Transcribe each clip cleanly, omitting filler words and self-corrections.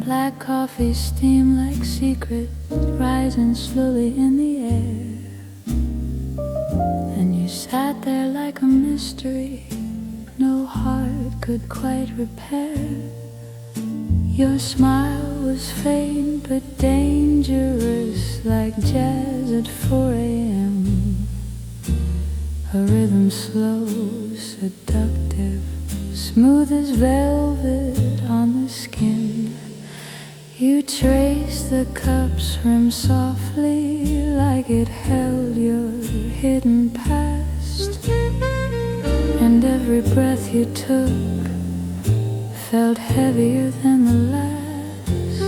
Black coffee steam like secrets rising slowly in the air. And you sat there like a mystery no heart could quite repair. Your smile was faint but dangerous, like jazz at 4 a.m. A rhythm slow, seductive, smooth as velvet on the skin. You traced the cup's rim softly, like it held your hidden past. And every breath you took felt heavier than the last.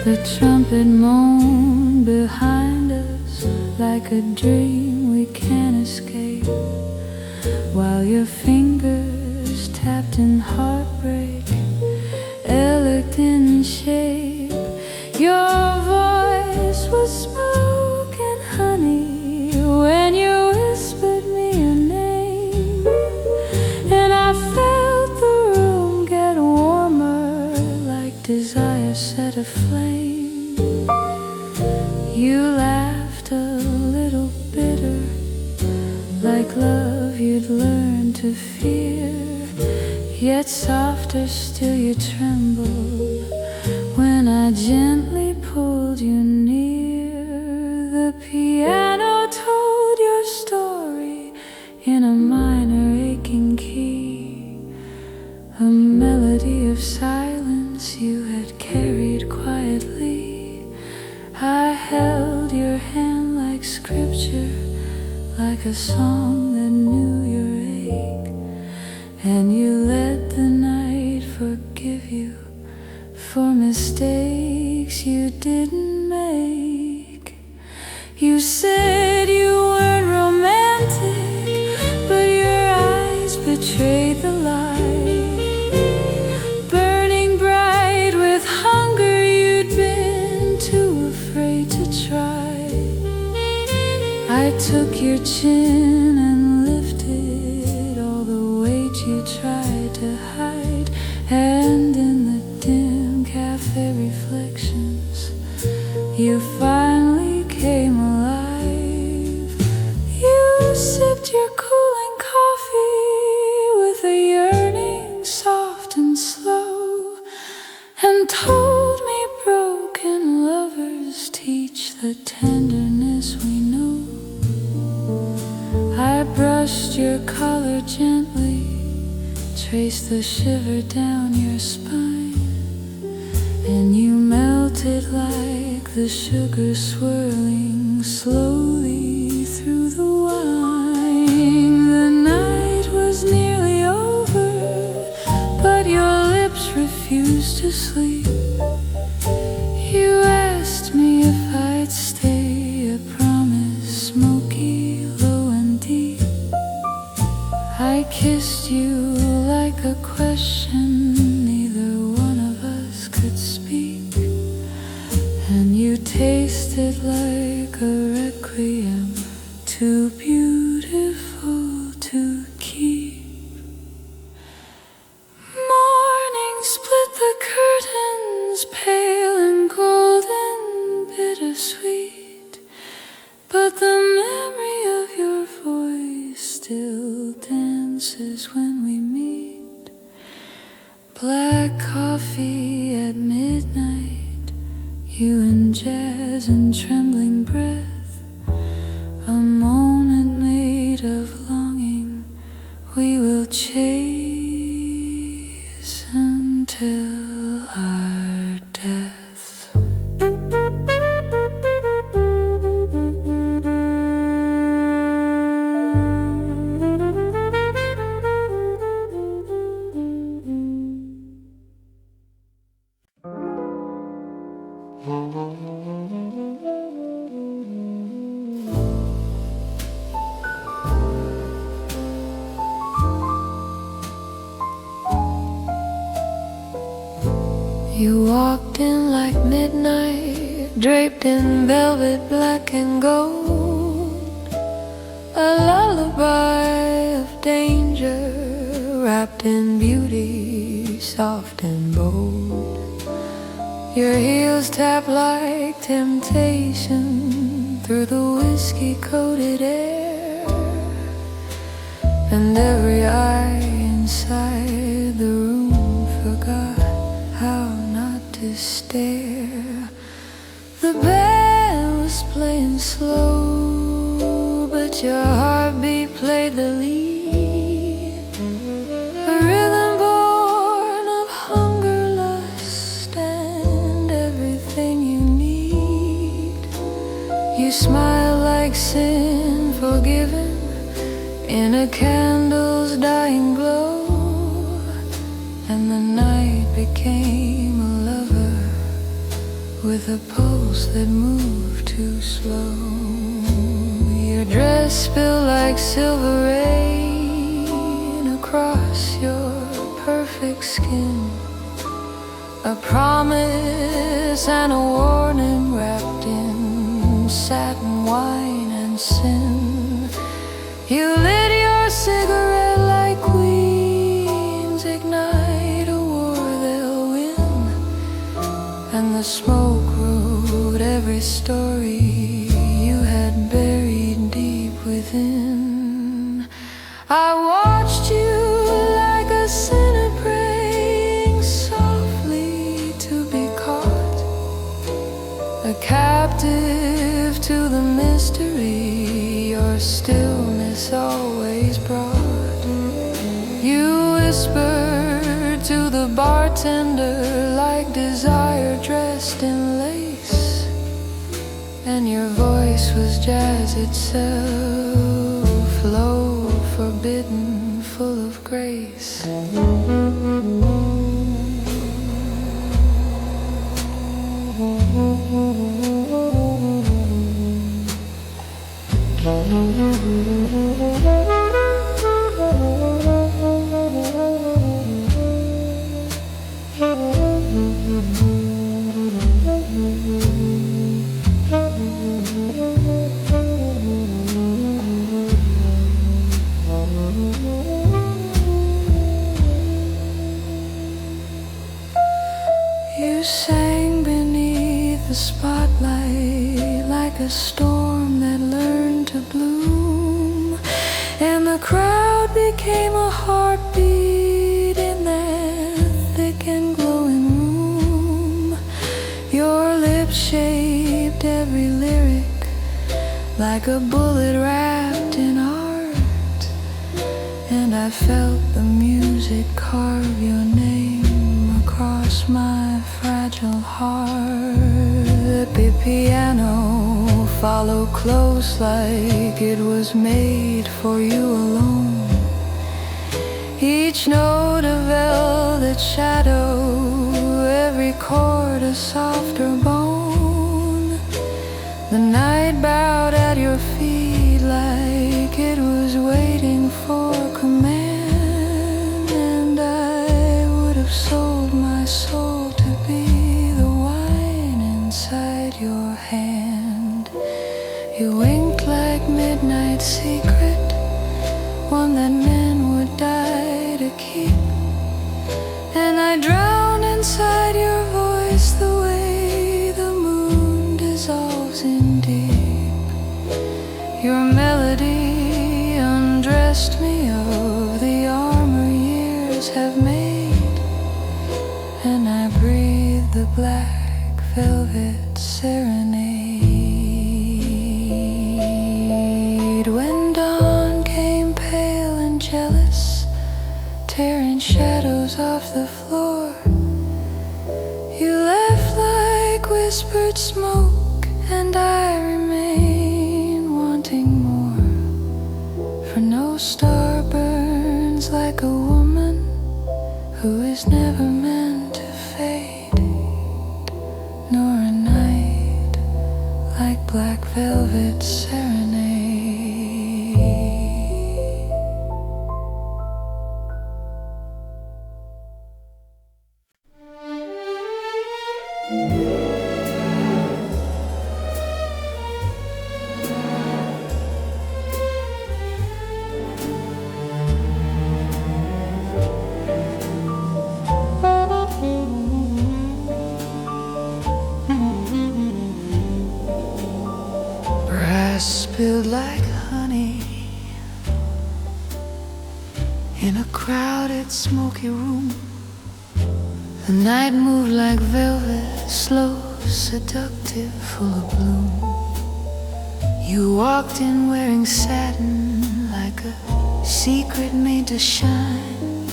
The trumpet moaned behind us like a dream we can't escape, while your fingers tapped in heartbreak, elegant in shape. Your voice was smoke and honey when you whispered me your name, and I felt the room get warmer like desire set aflame. You laughed a little bitter, like love you'd learned to fear. Yet softer still you trembled when I gently pulled you near. The piano told your story in a minor aching key, a melody of silence you had carried quietly. I held your hand like scripture, like a song that knew your ache, and you let the night forgive you for mistakes you didn't make. You said you weren't romantic, but your eyes betrayed the light, burning bright with hunger you'd been too afraid to try. I took your chin and lifted all the weight you tried to hide, and in the dim cafe reflections you finally came alive. You sipped your cooling coffee with a yearning soft and slow, and told me broken lovers teach the tenderness we know. I brushed your collar gently, traced the shiver down your spine, and you melted like the sugar swirling slowly through the wine. The night was nearly over, but your lips refused to sleep. You asked me if I'd stay, a promise smoky, low and deep. I kissed you like a question neither one of us could speak, and you tasted like a requiem too beautiful to keep. Morning split the curtains, pale and golden, bittersweet, but the memory of your voice still dances when we meet. Black coffee at midnight, you and jazz and trembling breath, a moment made of longing we will chase until our death. You walked in like midnight, draped in velvet black and gold, a lullaby of danger wrapped in beauty soft and bold. Your heels tap like temptation through the whiskey-coated air, and every eye inside the room forgot how not to stare. The band was playing slow, but your heartbeat played the lead. A rhythm born of hunger, lust, and everything you need. You smile like sin forgiven in a candle's dying glow, and the night became a lover with a pulse that moved too slow. Your dress spilled like silver rain across your perfect skin, a promise and a warning wrapped in satin, wine, and sin. You lit your cigarette like queens ignite a war they'll win, and the smoke wrote every story you had buried deep within. I watched you like a sinner praying softly to be caught, a captive to the mystery your stillness always brought. You whispered to the bartender like desire dressed in lace, and your voice was jazz itself, low, forbidden, full of grace. You sang beneath the spotlight like a storm that learned to bloom, and the crowd became a heartbeat in that thick and glowing room. Your lips shaped every lyric like a bullet wrapped in art, and I felt the music carve your name across my fragile heart. The piano followed close like it was made for you alone, each note a velvet shadow, every chord a softer bone. The night bowed at your feet like it was waiting for command, and I would have sold my soul to be the wine inside your hand. You winked like midnight secret, one that men would die to keep, and I drowned inside your voice the way the moon dissolves in deep. Your melody undressed me of the armor years have made, and I breathed the black velvet serenade. When dawn came pale and jealous, tearing shadows off the floor, you left like whispered smoke, and I remain wanting more. For no star burns like a woman who is never meant to fade, nor a night like black velvet serenade. spilled like honey in a crowded, smoky room. The night moved like velvet, slow, seductive, full of bloom. You walked in wearing satin like a secret made to shine,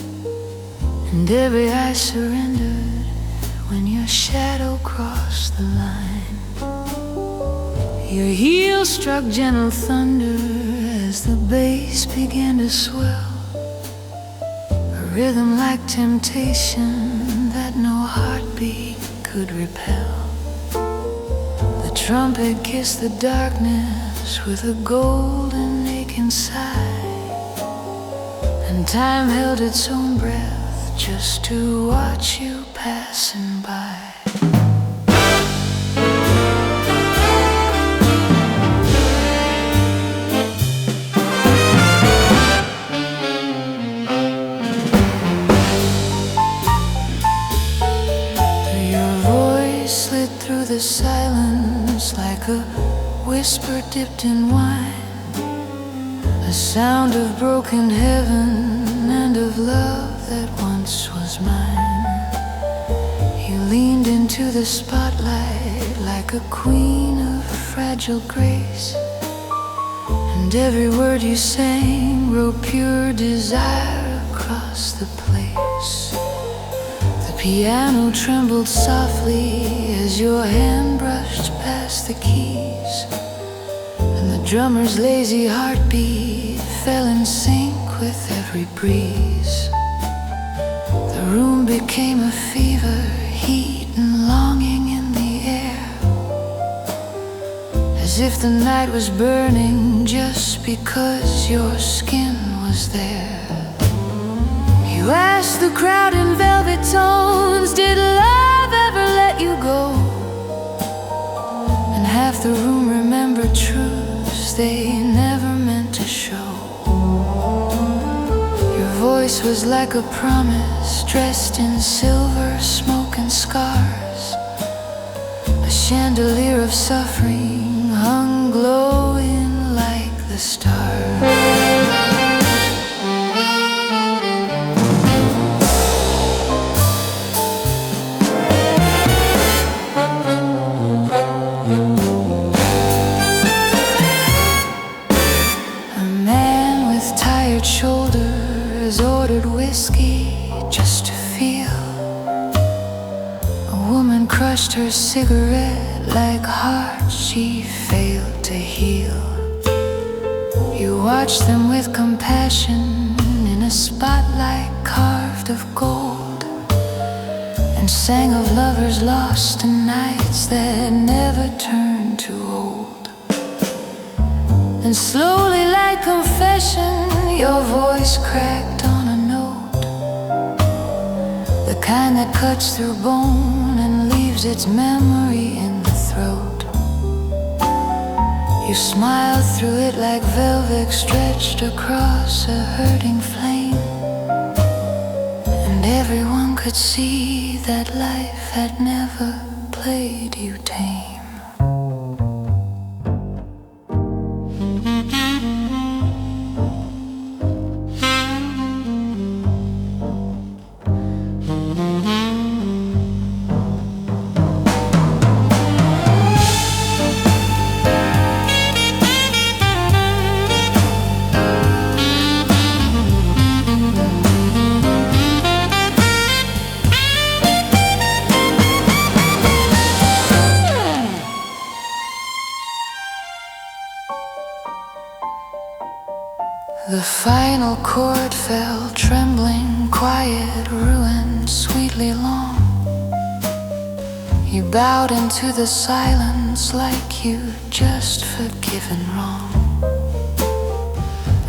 and every eye surrendered when your shadow crossed the line. Your heels struck gentle thunder as the bass began to swell, a rhythm like temptation that no heartbeat could repel. The trumpet kissed the darkness with a golden aching sigh, and time held its own breath just to watch you passing by. Slid through the silence like a whisper dipped in wine, a sound of broken heaven and of love that once was mine. You leaned into the spotlight like a queen of fragile grace, and every word you sang wrote pure desire across the place. The piano trembled softly as your hand brushed past the keys, and the drummer's lazy heartbeat fell in sync with every breeze. The room became a fever, heat and longing in the air, as if the night was burning just because your skin was there. You asked the crowd in velvet tones, did love ever let you go? And half the room remembered truths they never meant to show. Your voice was like a promise dressed in silver, smoke and scars. A chandelier of suffering hung glowing like the stars. Shoulders ordered whiskey just to feel. A woman crushed her cigarette like hearts she failed to heal. You watched them with compassion in a spotlight carved of gold, and sang of lovers lost and nights that never turned to old. And slowly, like confession, your voice cracked on a note, the kind that cuts through bone and leaves its memory in the throat. You smiled through it like velvet stretched across a hurting flame, and everyone could see that life had never played you tame. The final chord fell, trembling, quiet, ruined, sweetly long. You bowed into the silence like you'd just forgiven wrong.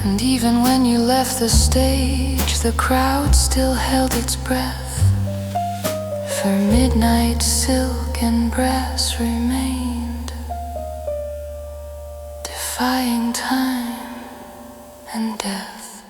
And even when you left the stage, the crowd still held its breath, for midnight silk and brass remained, defying time and death.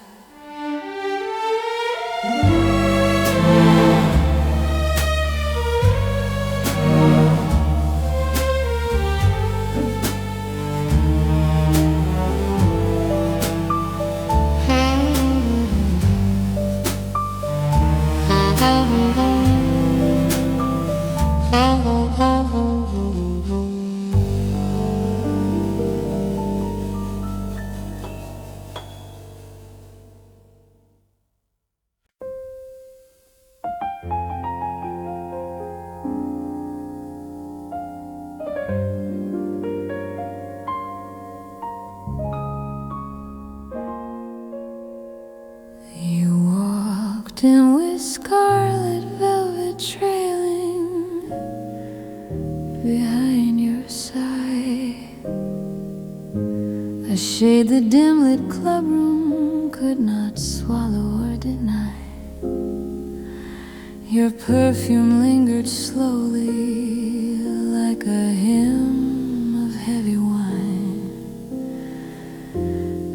You walked in with scarlet velvet trailing behind your side, a shade the dim-lit clubroom could not swallow or deny. Your perfume lingered slowly like a hymn of heavy wine,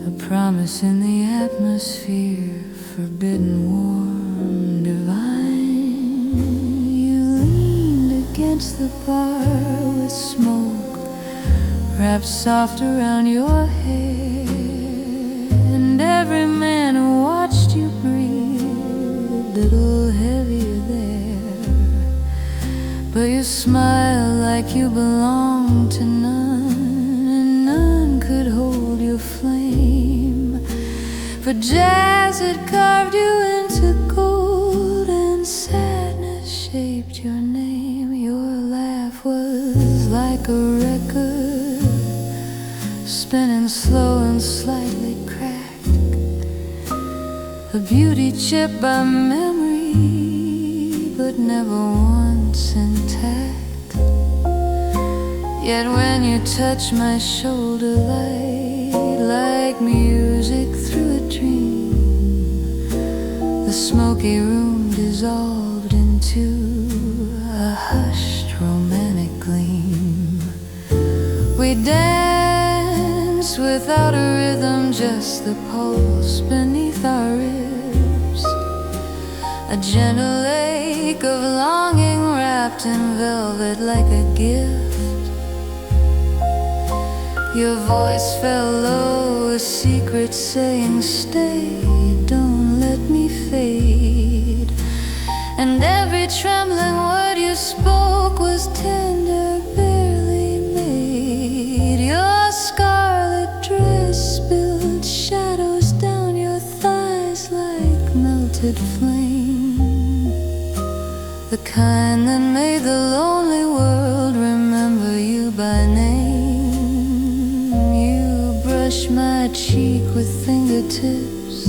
a promise in the atmosphere, forbidden, warm, divine. You leaned against the bar with smoke wrapped soft around your hair, and every man who watched you breathed a little heavier there. But you smiled like you belonged to none, and none could hold your flame. For jazz had carved you into gold, and sadness shaped your name. Your laugh was like a record, spinning slow and slightly cracked, a beauty chipped by memory, but never once intact. Yet when you touched my shoulder light, like music through a dream, the smoky room dissolved into a hushed romantic gleam. We danced without a rhythm, just the pulse beneath our ribs, a gentle ache of longing wrapped in velvet like a gift. Your voice fell low, a secret saying, stay, don't let me fade. And every trembling word you spoke was tender, barely made. Your scarlet dress spilled shadows down your thighs like melted flame, the kind that made the lonely world remember you by name. My cheek with fingertips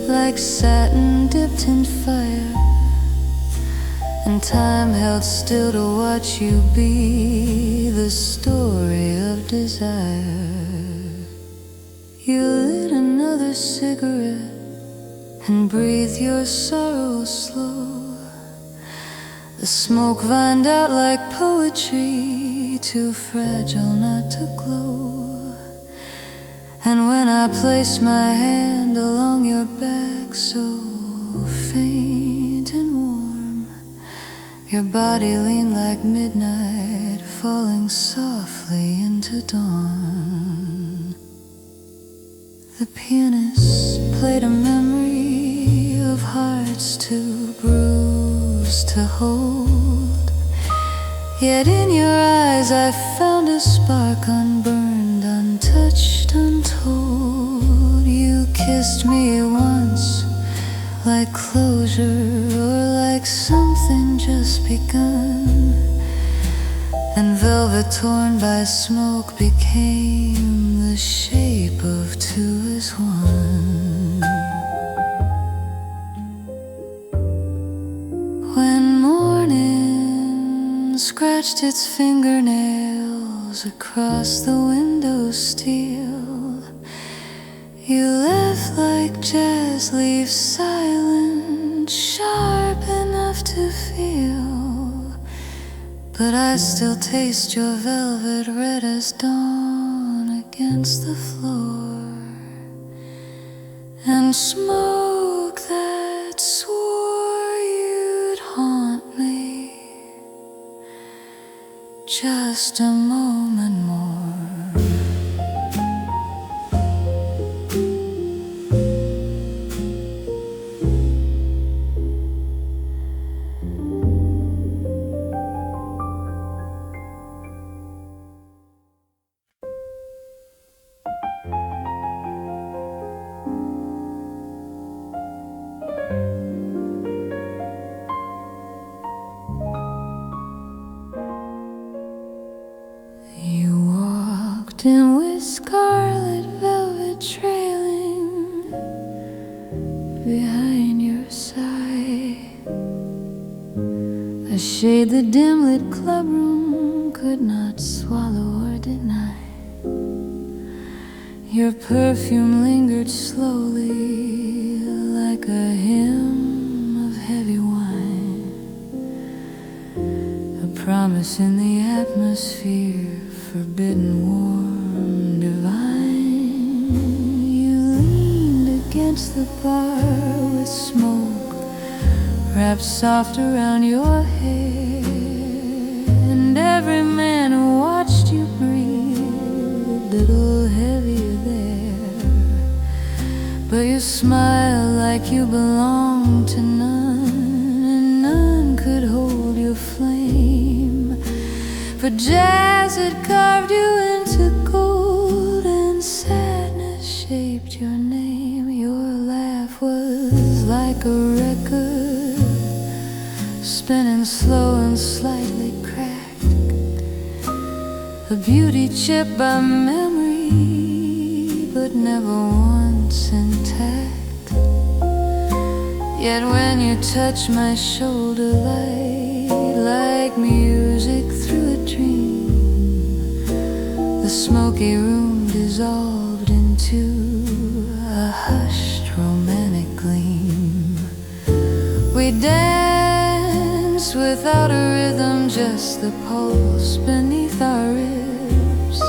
like satin dipped in fire, and time held still to watch you be the story of desire. You lit another cigarette and breathed your sorrow slow, the smoke vined out like poetry, too fragile not to glow. And when I placed my hand along your back, so faint and warm, your body leaned like midnight, falling softly into dawn. The pianist played a memory of hearts too bruised to hold, yet in your eyes I found a spark unburned, untouched, untold. You kissed me once like closure, or like something just begun, and velvet torn by smoke became the shape of two as one. When morning scratched its fingernails across the window steel, you left like jazz leaves, silent, sharp enough to feel. But I still taste your velvet red as dawn against the floor, and smoke that swore you'd haunt me just a moment more. wrapped in with scarlet velvet trailing behind your side, a shade the dim-lit clubroom could not swallow or deny. Your perfume lingered slowly like a hymn of heavy wine, a promise in the atmosphere, forbidden, warm, divine. You leaned against the bar with smoke wrapped soft around your hair, and every man who watched you breathe a little heavier there. But you smiled like you belonged to none, and none could hold your flame. For jazz had carved you into gold, and sadness shaped your name. Your laugh was like a record, spinning slow and slightly cracked, a beauty chipped by memory, but never once intact. Yet when you touch my shoulder light, like music through a dream, the smoky room dissolved into a hushed romantic gleam. We danced without a rhythm, just the pulse beneath our ribs,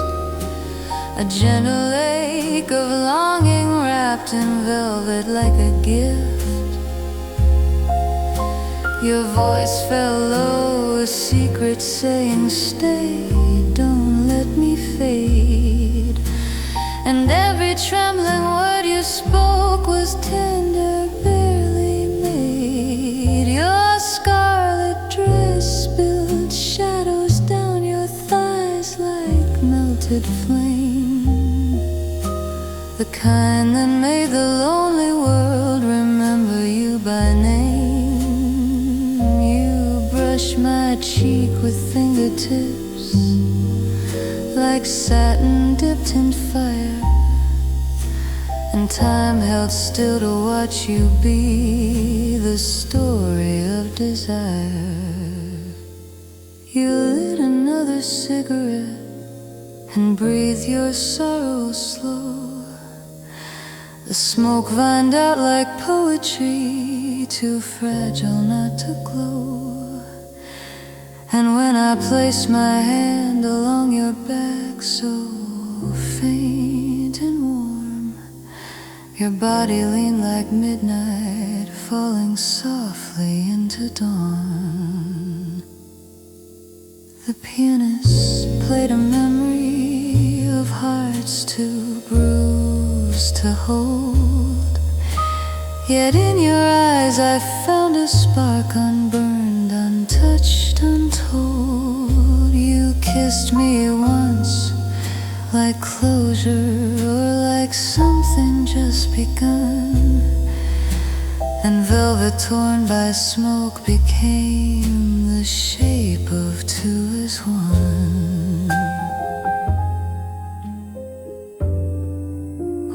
a gentle lake of longing wrapped in velvet like a gift. Your voice fell low, a secret saying, stay, don't let me fade. And every trembling word you spoke was tender, barely made. Your scarlet dress spilled shadows down your thighs like melted flame, the kind that made the lonely world remember you by name. Brush my cheek with fingertips like satin dipped in fire, and time held still to watch you be the story of desire. You lit another cigarette and breathed your sorrow slow, the smoke vined out like poetry, too fragile not to glow. And when I placed my hand along your back, so faint and warm, your body leaned like midnight, falling softly into dawn. The pianist played a memory of hearts too bruised to hold, yet in your eyes I found a spark unburned, untouched, untold. You kissed me once like closure, or like something just begun, and velvet torn by smoke became the shape of two as one.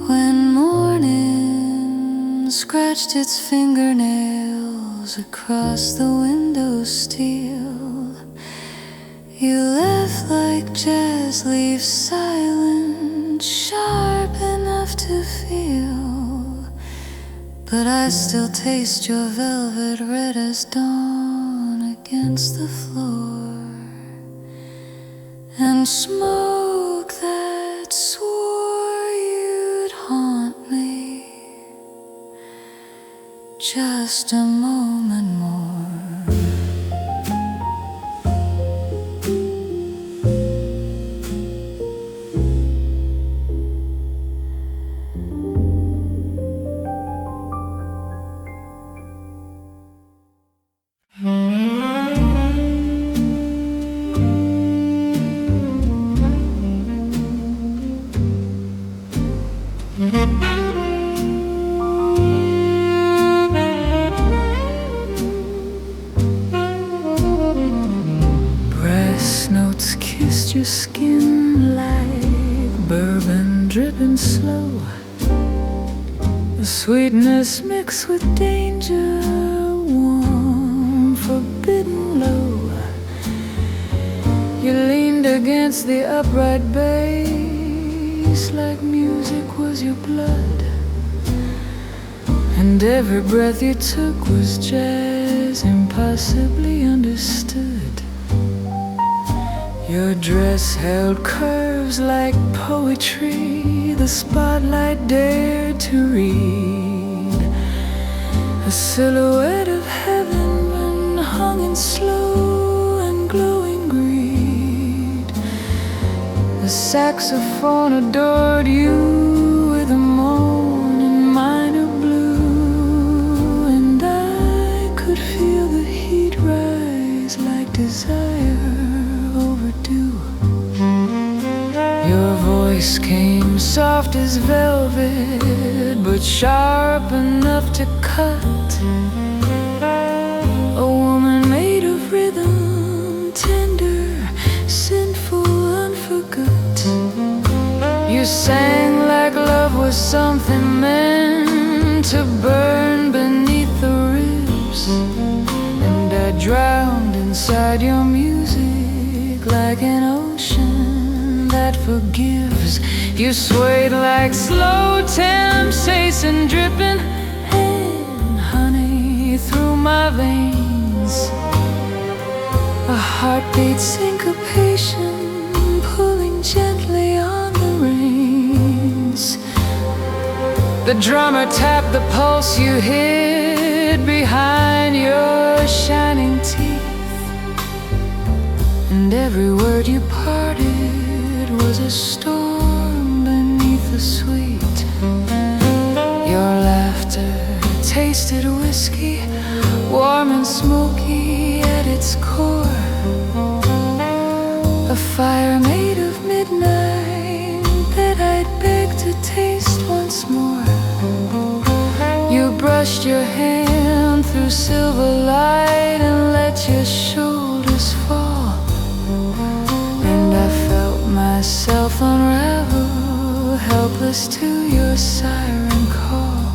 When morning scratched its fingernails across the window steel, you left like jazz leaves silent, sharp enough to feel. But I still taste your velvet red as dawn against the floor, and smoke that swore you'd haunt me just a moment more. Breast notes kissed your skin like dripping slow. The sweetness mixed with danger, warm, forbidden low. You leaned against the upright bass like music was your blood, and every breath you took was jazz impossibly understood. Your dress held curves like poetry the spotlight dared to read. A silhouette of heaven hung in slow and glowing greed. The saxophone adored you with a moan in minor blue, and I could feel the heat rise like desire overdue. Your voice came soft as velvet, but sharp enough to cut. A woman made of rhythm, tender, sinful, unforgot. You sang like love was something meant to burn beneath the ribs, and I drowned inside your music like an ocean that forgives. You swayed like slow temptation dripping in honey through my veins. A heartbeat syncopation pulling gently on the reins. The drummer tapped the pulse you hid behind your shining teeth, and every word you parted was a storm beneath the sweet. Your laughter tasted whiskey, warm and smoky at its core. A fire made of midnight that I'd beg to taste once more. You brushed your hand through silver light and let your shoulders fall, and I felt myself unravel, helpless to your siren call.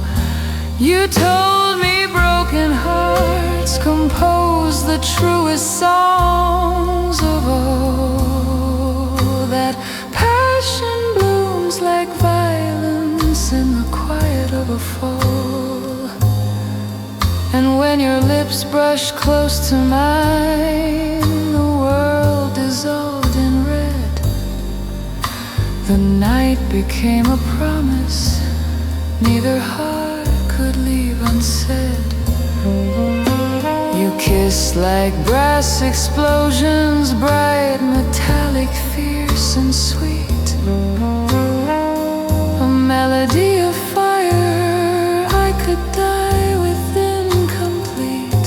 You told me broken hearts compose the truest songs of all, that passion blooms like violence in the quiet of a fall. And when your lips brushed close to mine, the world dissolved in red. The night became a promise neither heart could leave unsaid. You kissed like brass explosions, bright, metallic, fierce and sweet. A melody of fire I could die within complete.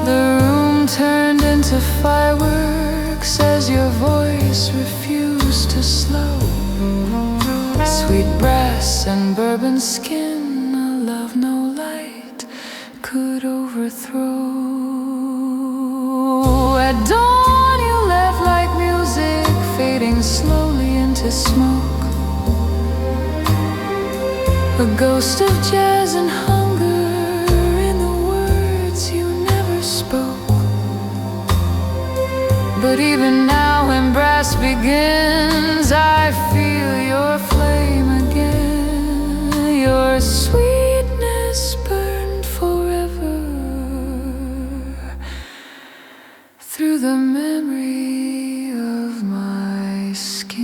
The room turned into fireworks as your voice refused to slow. Sweet brass and bourbon skin, a love no light could overthrow. At dawn you left like music fading slowly into smoke, a ghost of jazz and hunger in the words you never spoke. But even now when brass begins, I feel your flame again. Your sweetness burned forever through the memory of my skin.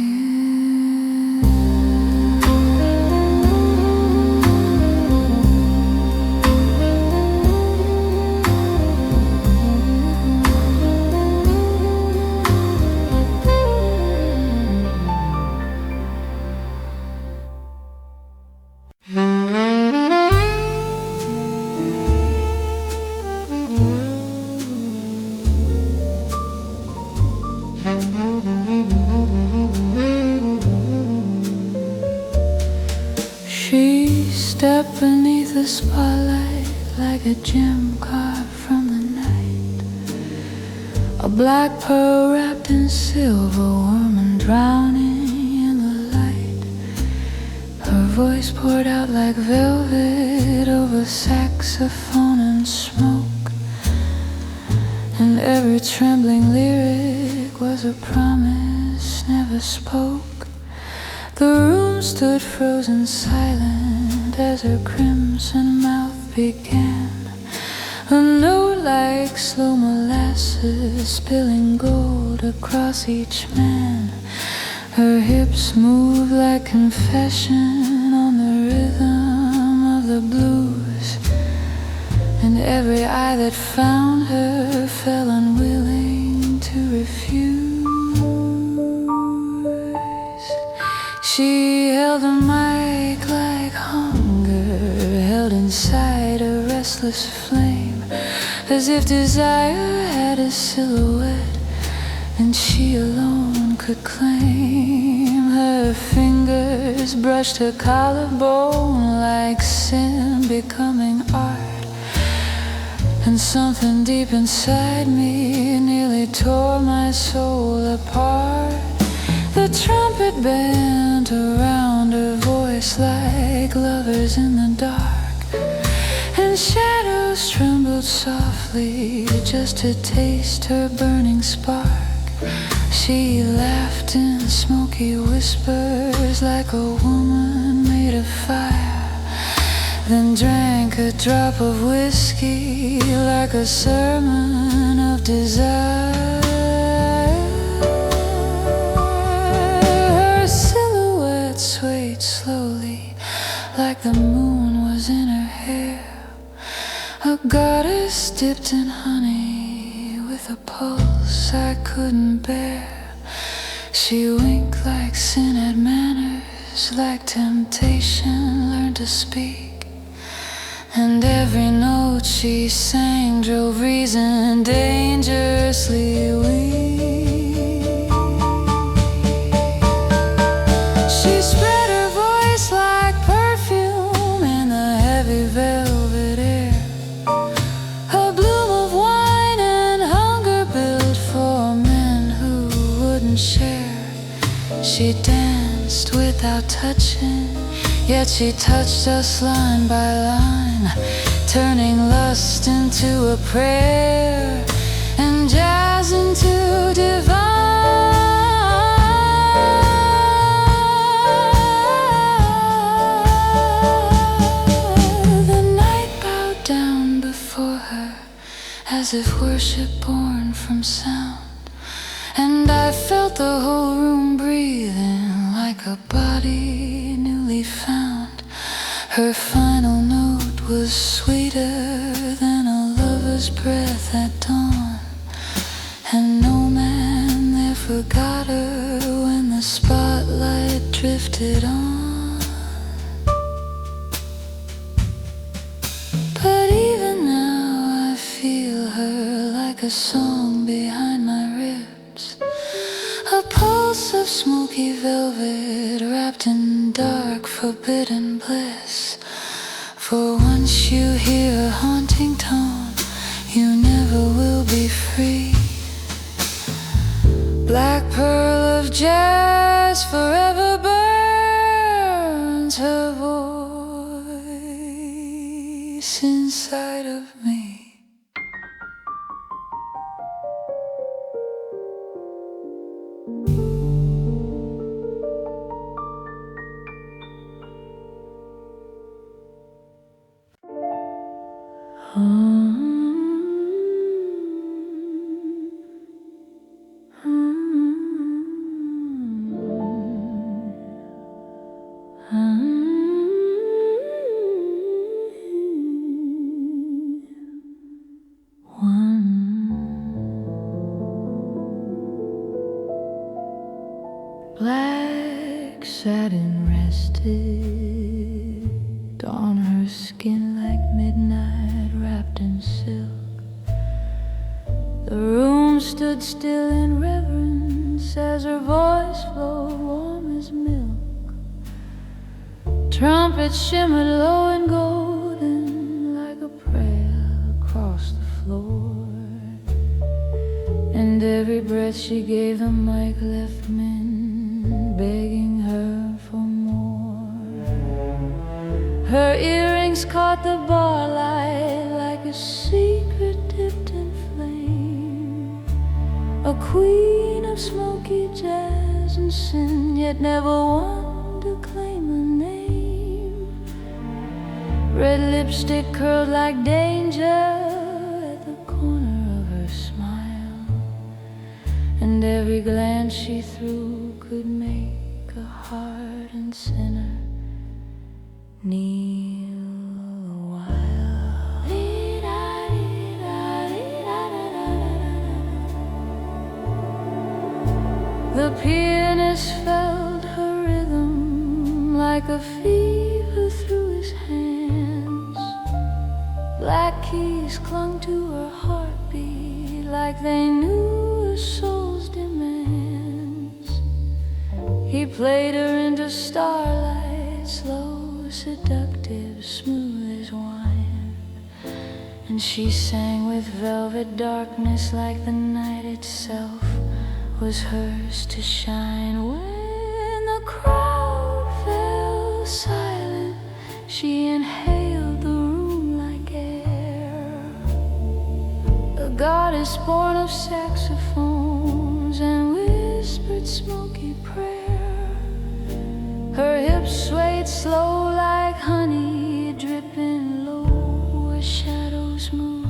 She stepped beneath the spotlight like a gem carved from the night, a black pearl wrapped in silver, warm and drowning in the light. voice poured out like velvet over saxophone and smoke, and every trembling lyric was a promise never spoke. The room stood frozen silent as her crimson mouth began, a note like slow molasses spilling gold across each man. Her hips moved like confession on the rhythm of the blues, and every eye that found her fell unwilling to refuse. She held the mic like hunger held inside a restless flame, as if desire had a silhouette and she alone could claim. Her fingers brushed her collarbone like sin becoming art, and something deep inside me nearly tore my soul apart. The trumpet bent around her voice like lovers in the dark, and shadows trembled softly just to taste her burning spark. She laughed in smoky whispers like a woman made of fire, then drank a drop of whiskey like a sermon of desire. Her silhouette swayed slowly like the moon was in her hair, a goddess dipped in honey with a pulse I couldn't bear. She winked like sin had manners, like temptation learned to speak, and every note she sang drove reason dangerously weak. She spread her voice like perfume in the heavy velvet air, a bloom of wine and hunger built for men who wouldn't share. She danced without touching, yet she touched us line by line, turning lust into a prayer and jazz into divine. The night bowed down before her as if worship born from sound, and I felt the whole room breathing like a body newly found. Her final note was sweeter than a lover's breath at dawn, and no man there forgot her when the spotlight drifted on. But even now I feel her like a song behind my ribs, a pulse of smoky velvet wrapped in dark forbidden bliss. For once you hear a haunting tone, you never will be free. Black pearl of jazz forever burns her voice inside of me. Black satin rested on her skin like midnight wrapped in silk. The room stood still in reverence as her voice flowed warm as milk. Trumpets shimmered low and golden like a prayer across the floor, and every breath she gave the mic left men begging her for more. Her earrings caught the bar light like a secret dipped in flame, a queen of smoky jazz and sin, yet never one to claim a name. Red lipstick curled like danger at the corner of her smile, and every glance she threw could make a hardened sinner kneel a while. The pianist felt her rhythm like a fever through his hands. Black keys clung to her heartbeat like they knew her soul's demands. He played her into starlight, slow, seductive, smooth as wine, and she sang with velvet darkness like the night itself was hers to shine. When the crowd fell silent, she inhaled the room like air, a goddess born of saxophones and whispered smoky prayer. Her hips swayed slow like honey dripping low where shadows move,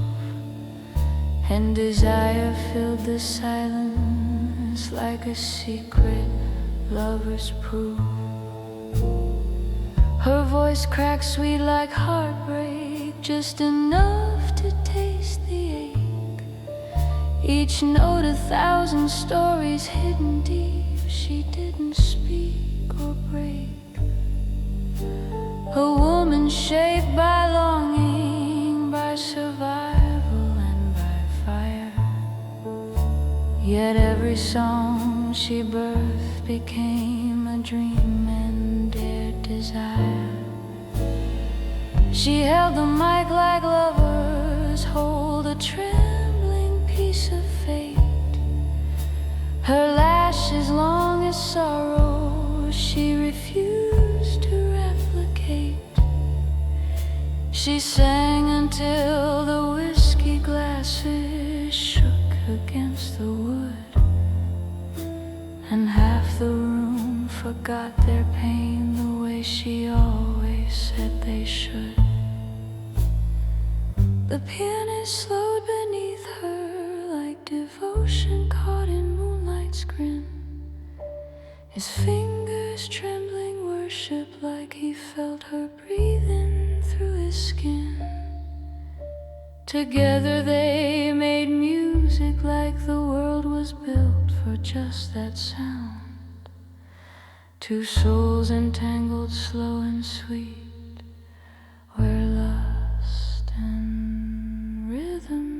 and desire filled the silence like a secret lover's proof. Her voice cracked sweet like heartbreak, just enough to taste the ache. Each note 1,000 stories hidden deep, she didn't speak or break. A woman shaped by longing, by survival and by fire, yet every song she birthed became a dream and dared desire. She held the mic like lovers hold a trembling piece of fate. Her lashes long as sorrow, she refused to replicate. She sang until the whiskey glasses shook against the wood, and half the room forgot their pain the way she always said they should. The pianist slowed beneath her like devotion caught in moonlight's grin, his fingers trembling worship like he felt her breathing through his skin. Together they made music like the world was built for just that sound. Two souls entangled slow and sweet, where lust and rhythm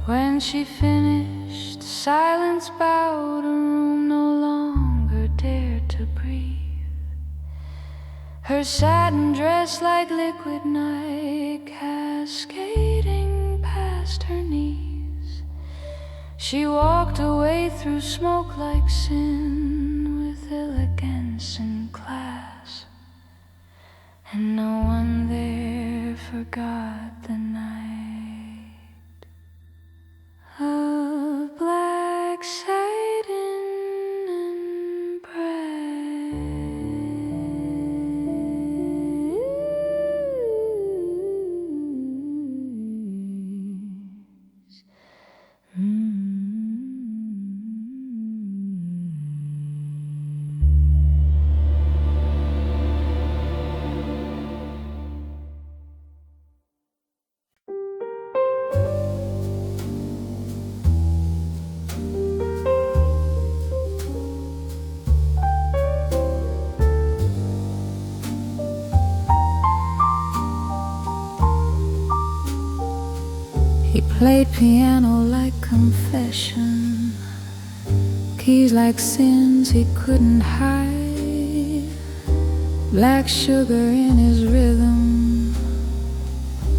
When she finished, silence bowed, a room no longer dared to breathe. Her satin dress like liquid night cascading past her knees. She walked away through smoke like sin, with elegance and class, and no one there forgot the night of black satin and praise. He played piano like confession, keys like sins he couldn't hide. black sugar in his rhythm,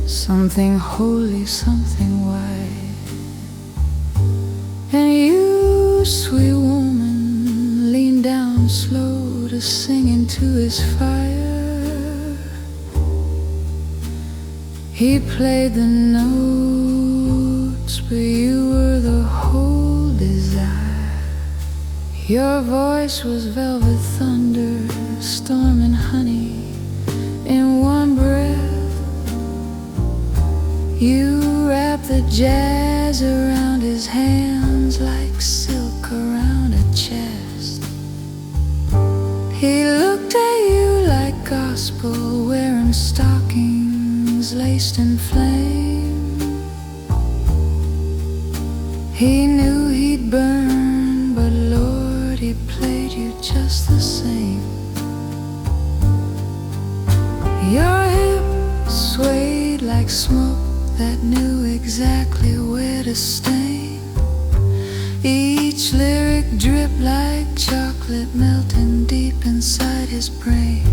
something holy, something white. And you, sweet woman, lean down slow to sing into his fire. He played the notes, but you were the whole desire. Your voice was velvet thunder, storm and honey in one breath. You wrapped the jazz around his hands like silk around a chest. He looked at you like gospel, wearing stockings laced in flame. He knew he'd burn, but Lord, he played you just the same. Your hips swayed like smoke that knew exactly where to stain. Each lyric dripped like chocolate melting deep inside his brain.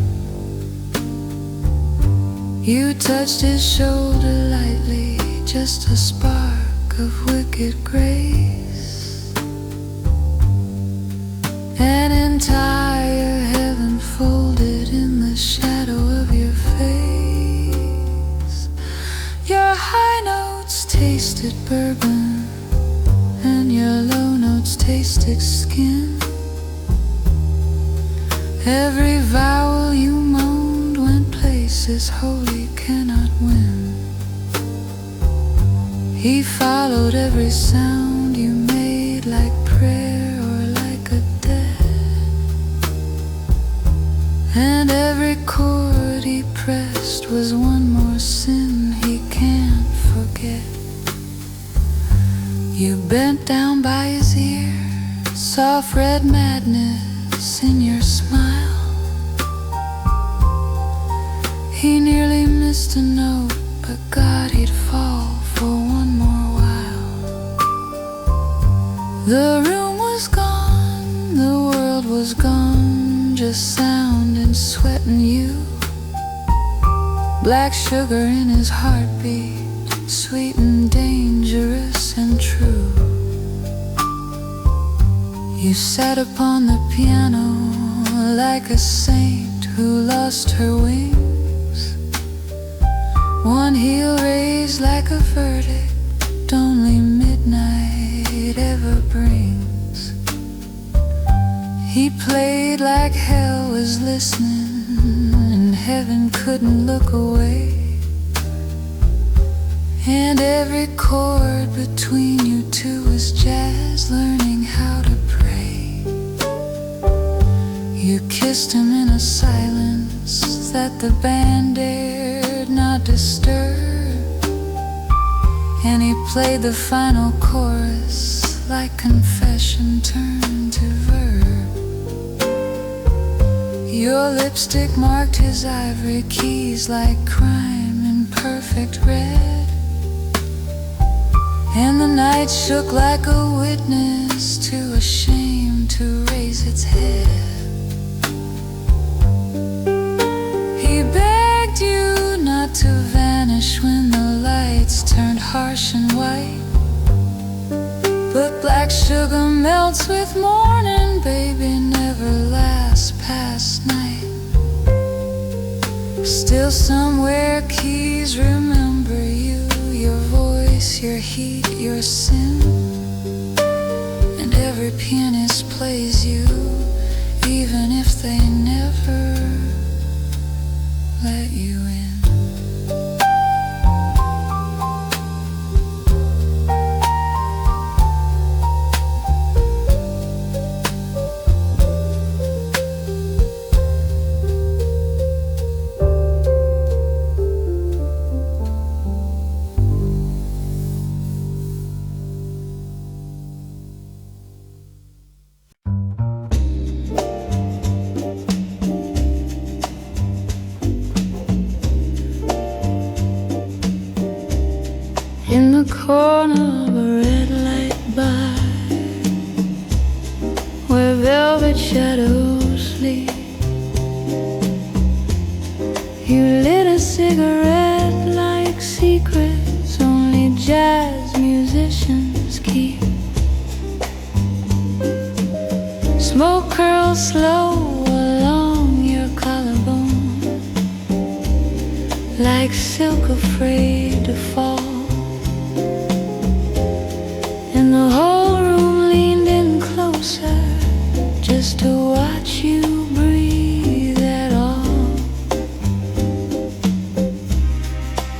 You touched his shoulder lightly, just a spark of wicked grace. An entire heaven folded in the shadow of your face. Your high notes tasted bourbon, and your low notes tasted skin. Every vowel you moaned went places holy cannot win. He followed every sound you made like prayer or like a debt. And every chord he pressed was one more sin he can't forget. You bent down by his ear, soft red madness in your smile. He nearly missed a note, but God, he'd fall for one more while. The room was gone, the world was gone, just sound and sweat and you. Black sugar in his heartbeat, sweet and dangerous and true. You sat upon the piano like a saint who lost her wings. One heel raised like a verdict only midnight ever brings. He played like hell was listening and heaven couldn't look away. And every chord between you two was jazz, learning how to pray. You kissed him in a silence that the band dared not disturb. And he played the final chorus like confession turned to verb. Your lipstick marked his ivory keys like crime in perfect red. And the night shook like a witness too ashamed to raise its head. He begged you not to vanish when the lights turned harsh and white. But black sugar melts with morning, baby, never lasts past night. Still somewhere keys remember you, your voice, your heat, your sin. And every pianist plays you, even if they never let you in. In the corner of a red light bar, where velvet shadows sleep, You lit a cigarette like secrets only jazz musicians keep. Smoke curls slow along your collarbone, like silk afraid to fall. And the whole room leaned in closer just to watch you breathe at all.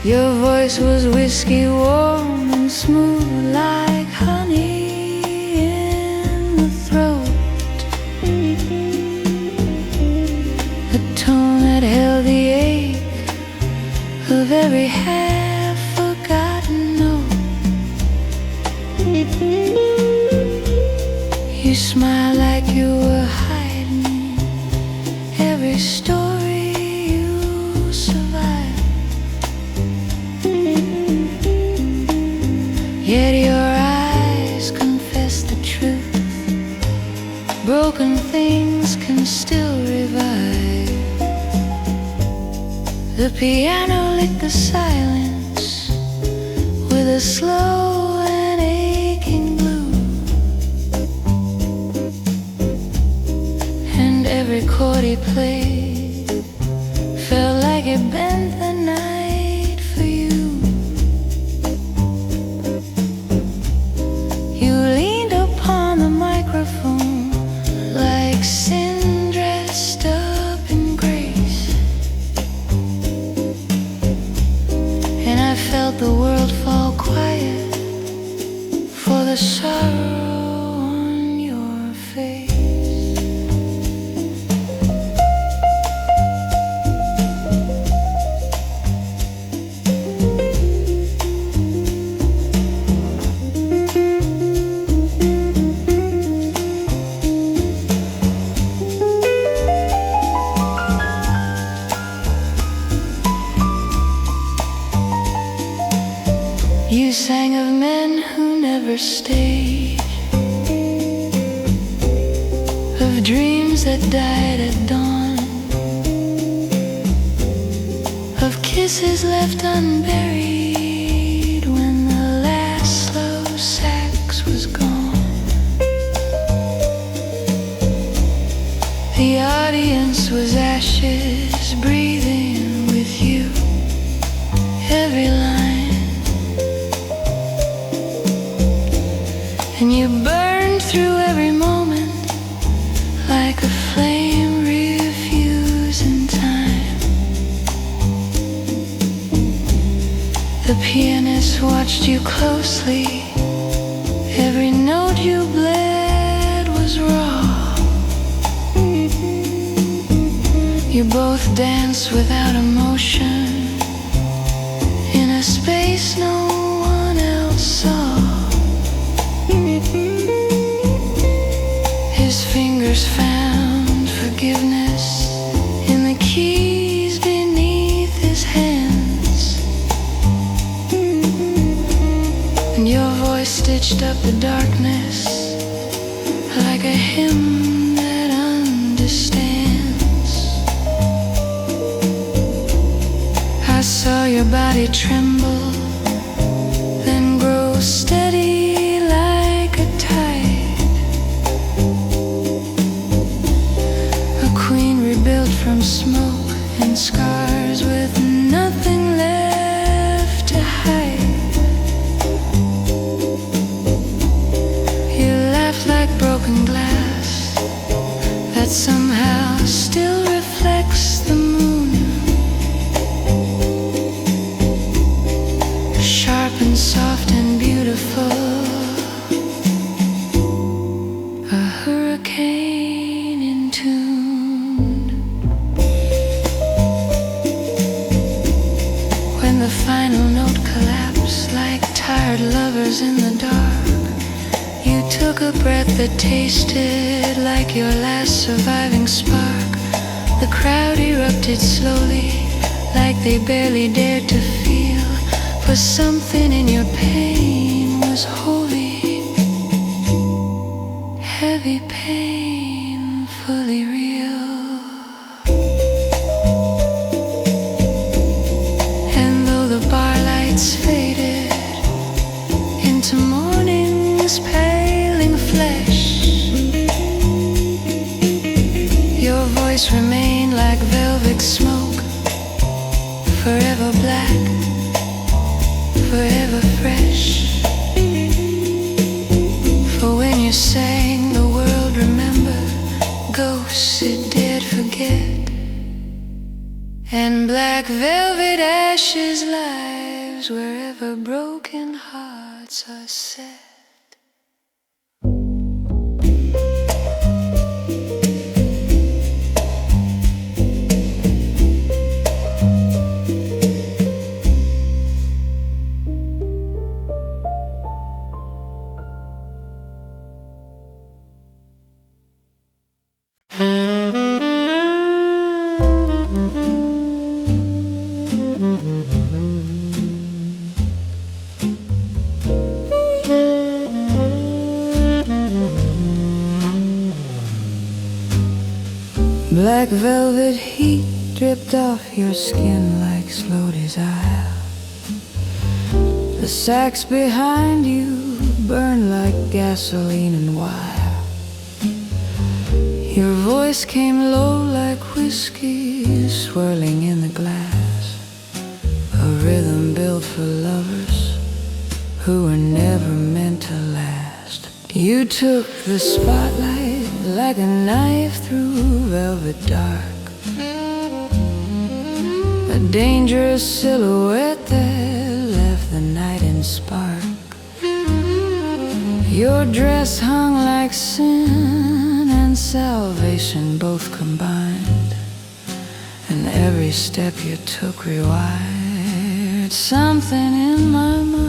Your voice was whiskey warm and smooth like honey in the throat, a tone that held the ache of every half-forgotten note. You smile like you were hiding every story you survived. Yet your eyes confess the truth. Broken things can still revive. The piano lit the silence with a slow and aching blue, and every chord he played felt like it bent the night for you. You leaned upon the microphone like sin dressed up in grace, and I felt the world fall quiet for the sorrow on your face. You sang of men who never stayed, of dreams that died at dawn, of kisses left unburied when the last slow sax was gone. The audience was ashes, breathing with you every line. And you burned through every moment like a flame refusing time. The pianist watched you closely. Every note you bled was raw. You both danced without emotion in a space no one else saw. His fingers found forgiveness in the keys beneath his hands, and your voice stitched up the darkness like a hymn that understands. I saw your body tremble, then grow steady like a tide, a queen rebuilt from smoke and scars with nothing left to hide. You laughed like broken glass that somehow still reflects the moon, sharp and soft and beautiful, a hurricane in tune. When the final note collapsed like tired lovers in the dark, you took a breath that tasted like your last surviving spark. The crowd erupted slowly like they barely dared to feel, for something in your pain was holy, heavy pain, fully real. Black velvet ashes lives wherever broken hearts are set. Black velvet heat dripped off your skin like slow desire. The sax behind you burned like gasoline and wire. Your voice came low like whiskey swirling in the glass, a rhythm built for lovers who were never meant to last. You took the spotlight like a knife through velvet dark, a dangerous silhouette that left the night in spark. Your dress hung like sin and salvation both combined, and every step you took rewired something in my mind.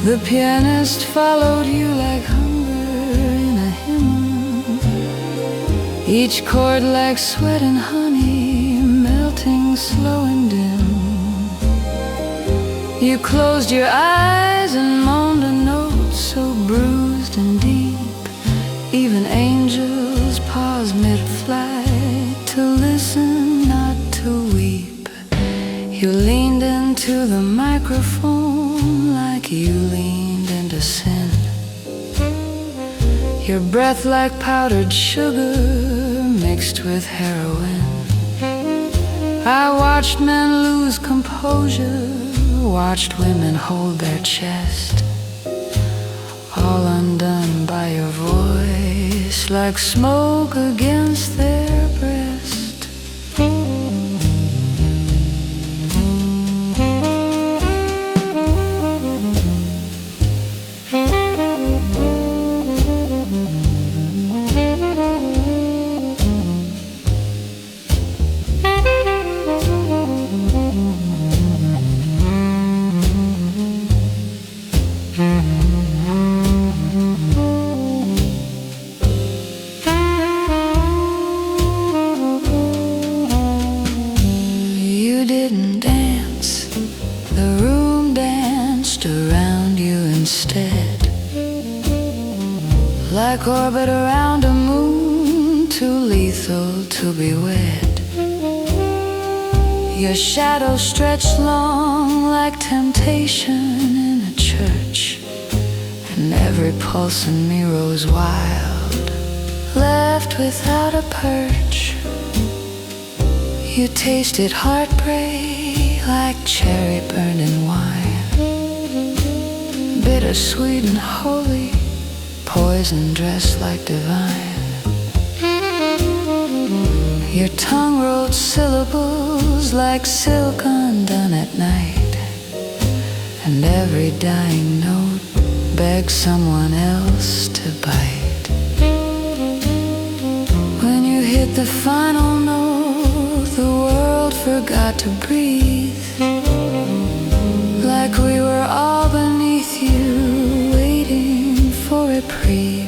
The pianist followed you like hunger in a hymn, each chord like sweat and honey melting slow and dim. You closed your eyes and moaned a note so bruised and deep, even angels pause mid-flight to listen, not to weep. You leaned into the microphone like you leaned into sin, your breath like powdered sugar mixed with heroin. I watched men lose composure, watched women hold their chest, all undone by your voice like smoke against their breast. You didn't dance, the room danced around you instead, like orbit around a moon, too lethal to be wed. Your shadow stretched long like temptation in a church, and every pulse in me rose wild, left without a perch. You tasted heartbreak like cherry burned in wine, bittersweet and holy, poison dressed like divine. Your tongue wrote syllables like silk undone at night, and every dying note begged someone else to bite. When you hit the final note, the world forgot to breathe, like we were all beneath you, waiting for reprieve.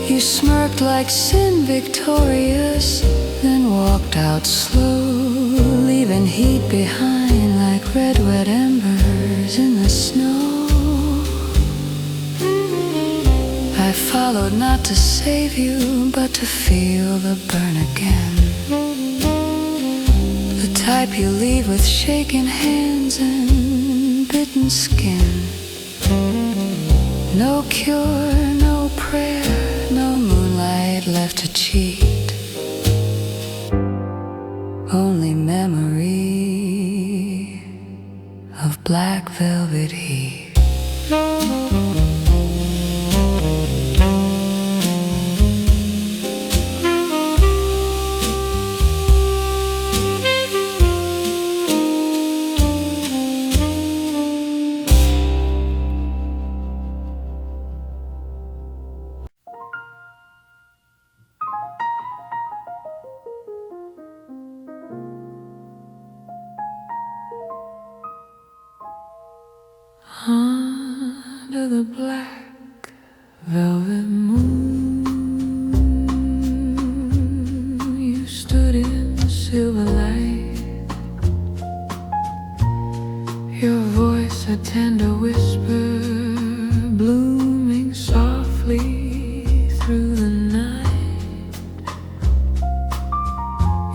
You smirked like sin victorious, then walked out slow, leaving heat behind like red wet embers in the snow. I followed not to save you, but to feel the burn again, the type you leave with shaking hands and bitten skin. No cure, no prayer, no moonlight left to cheat, only memory of black velvet heat. under the black velvet moon. You stood in silver light, your voice a tender whisper, blooming softly through the night.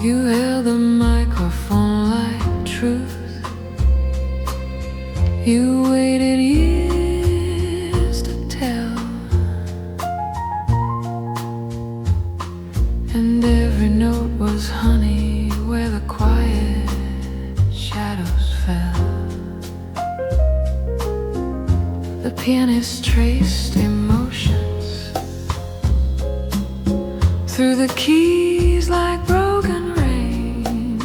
You held the microphone like truth. You waited years to tell, and every note was honey where the quiet shadows fell. The pianist traced emotions through the keys like broken rain,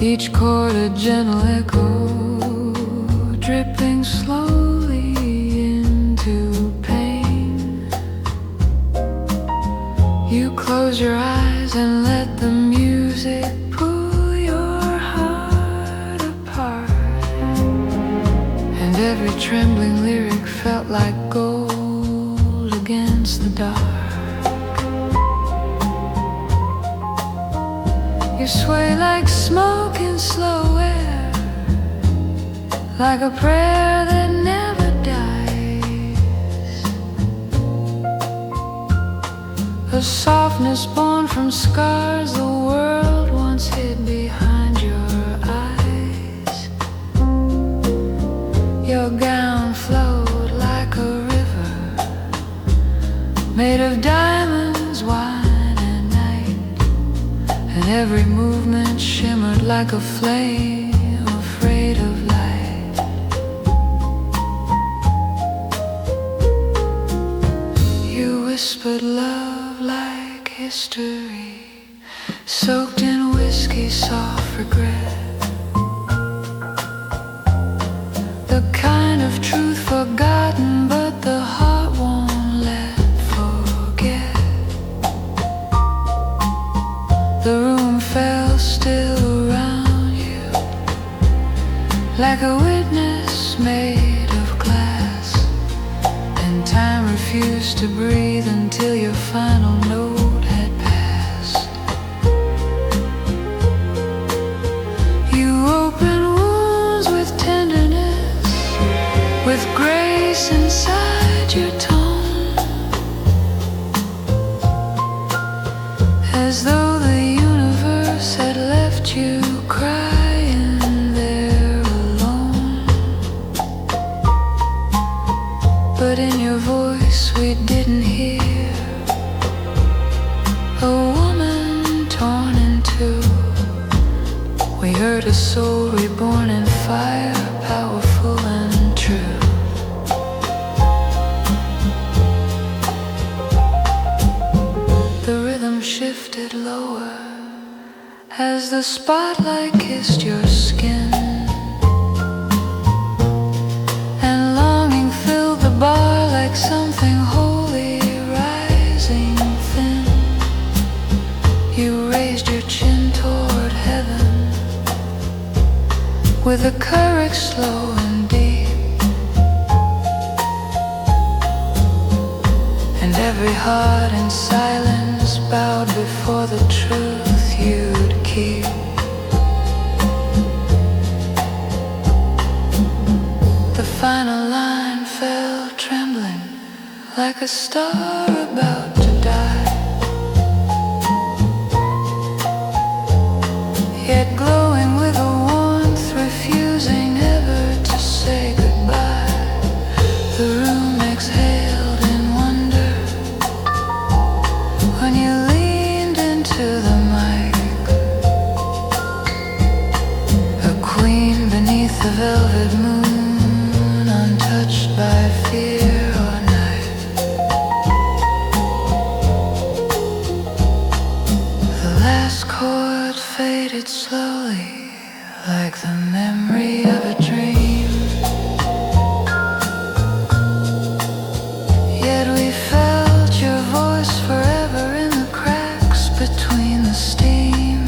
each chord a gentle echo, dripping slowly into pain. You close your eyes and let the music pull your heart apart, and every trembling lyric felt like gold against the dark. You sway like smoke in slow air, like a prayer that never dies, a softness born from scars the world once hid behind your eyes. Your gown flowed like a river, made of diamonds, wine and night, and every movement shimmered like a flame afraid of light. You whispered love like history, soaked in whiskey, soft regret, the kind of truth forgotten but the heart won't let forget. The room fell still around you, like a witness made of glass, and time refused to breathe until your final note had passed. You open wounds with tenderness, with grace inside your tone, as though the universe had left you crying there alone. But in your voice we didn't hear a woman torn in two. We heard a soul reborn in fire, powerful and true. The rhythm shifted lower as the spotlight kissed your skin, and longing filled the bar like something holy rising thin. You raised your chin toward heaven with a courage slow and deep, and every heart in silence bowed before the truth you'd keep. The final line fell trembling like a star about to die, yet glowing with a warmth refusing ever to say goodbye. The room exhaled in wonder when you leaned into the mic, a queen beneath the velvet moon, untouched by fear or night. The last chord faded slowly like the memory of a dream, yet we felt your voice forever in the cracks between the steam.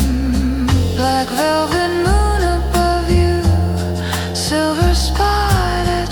Black velvet moon above you, silver spot at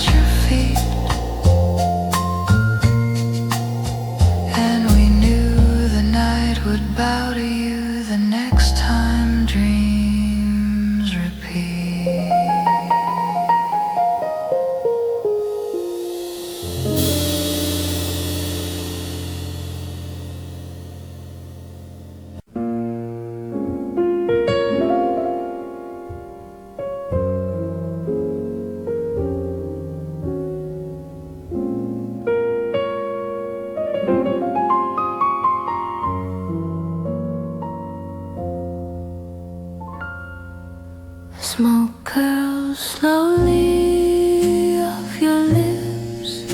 Smoke curls slowly off your lips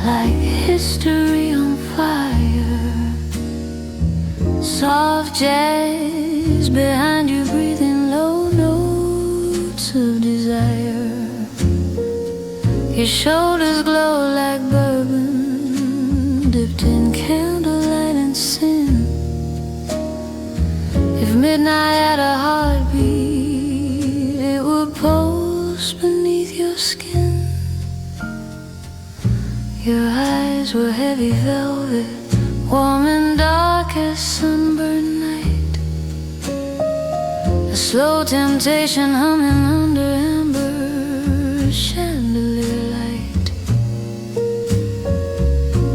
like history on fire. Soft jazz behind you, breathing low notes of desire. Your shoulders glow like bourbon dipped in candlelight and sin. If midnight had a heartbeat, it would pulse beneath your skin. Your eyes were heavy velvet, warm and dark as sunburned night. A slow temptation humming under amber chandelier light.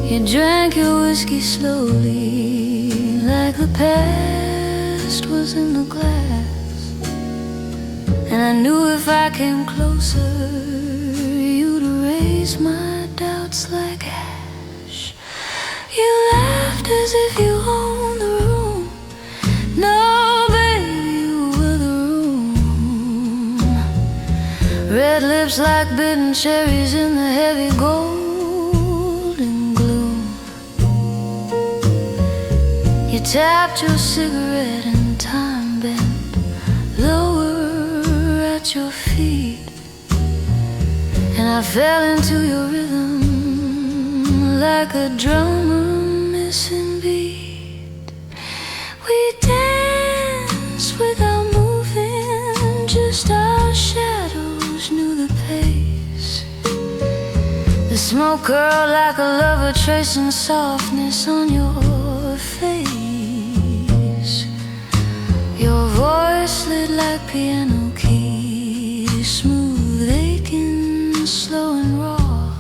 You drank your whiskey slowly, like the past was in the glass. And I knew if I came closer, you'd erase my doubts like ash. You laughed as if you owned the room. No, baby, you were the room. Red lips like bitten cherries in the heavy golden gloom. You tapped your cigarette and time bent lower at your feet. And I fell into your rhythm like a drummer missing beat. We danced without moving, just our shadows knew the pace. The smoke curled like a lover tracing softness on your face. Your voice slid like piano keys, smooth, aching, slow and raw.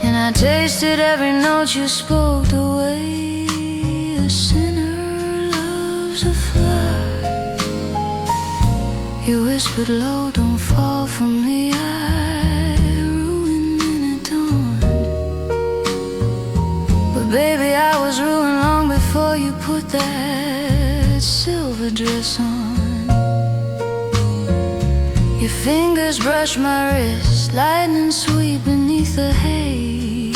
And I tasted every note you spoke, the way a sinner loves a flower. You whispered low, don't fall from the eye, ruined minute dawn. But baby, I was ruined long before you put that silver dress on. Your fingers brushed my wrist, lightning sweet beneath the haze.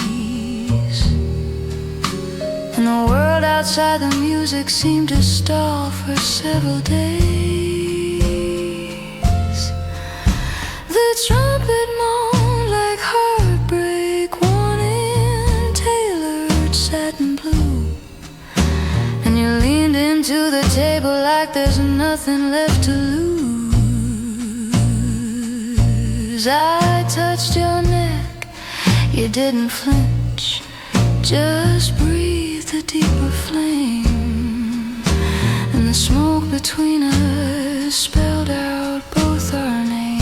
And the world outside the music seemed to stall for several days. The trumpet moaned like heartbreak, wanting tailored satin blue. And you leaned into the table like there's nothing left to lose. I touched your neck, you didn't flinch, just breathed a deeper flame. And the smoke between us spelled out both our names.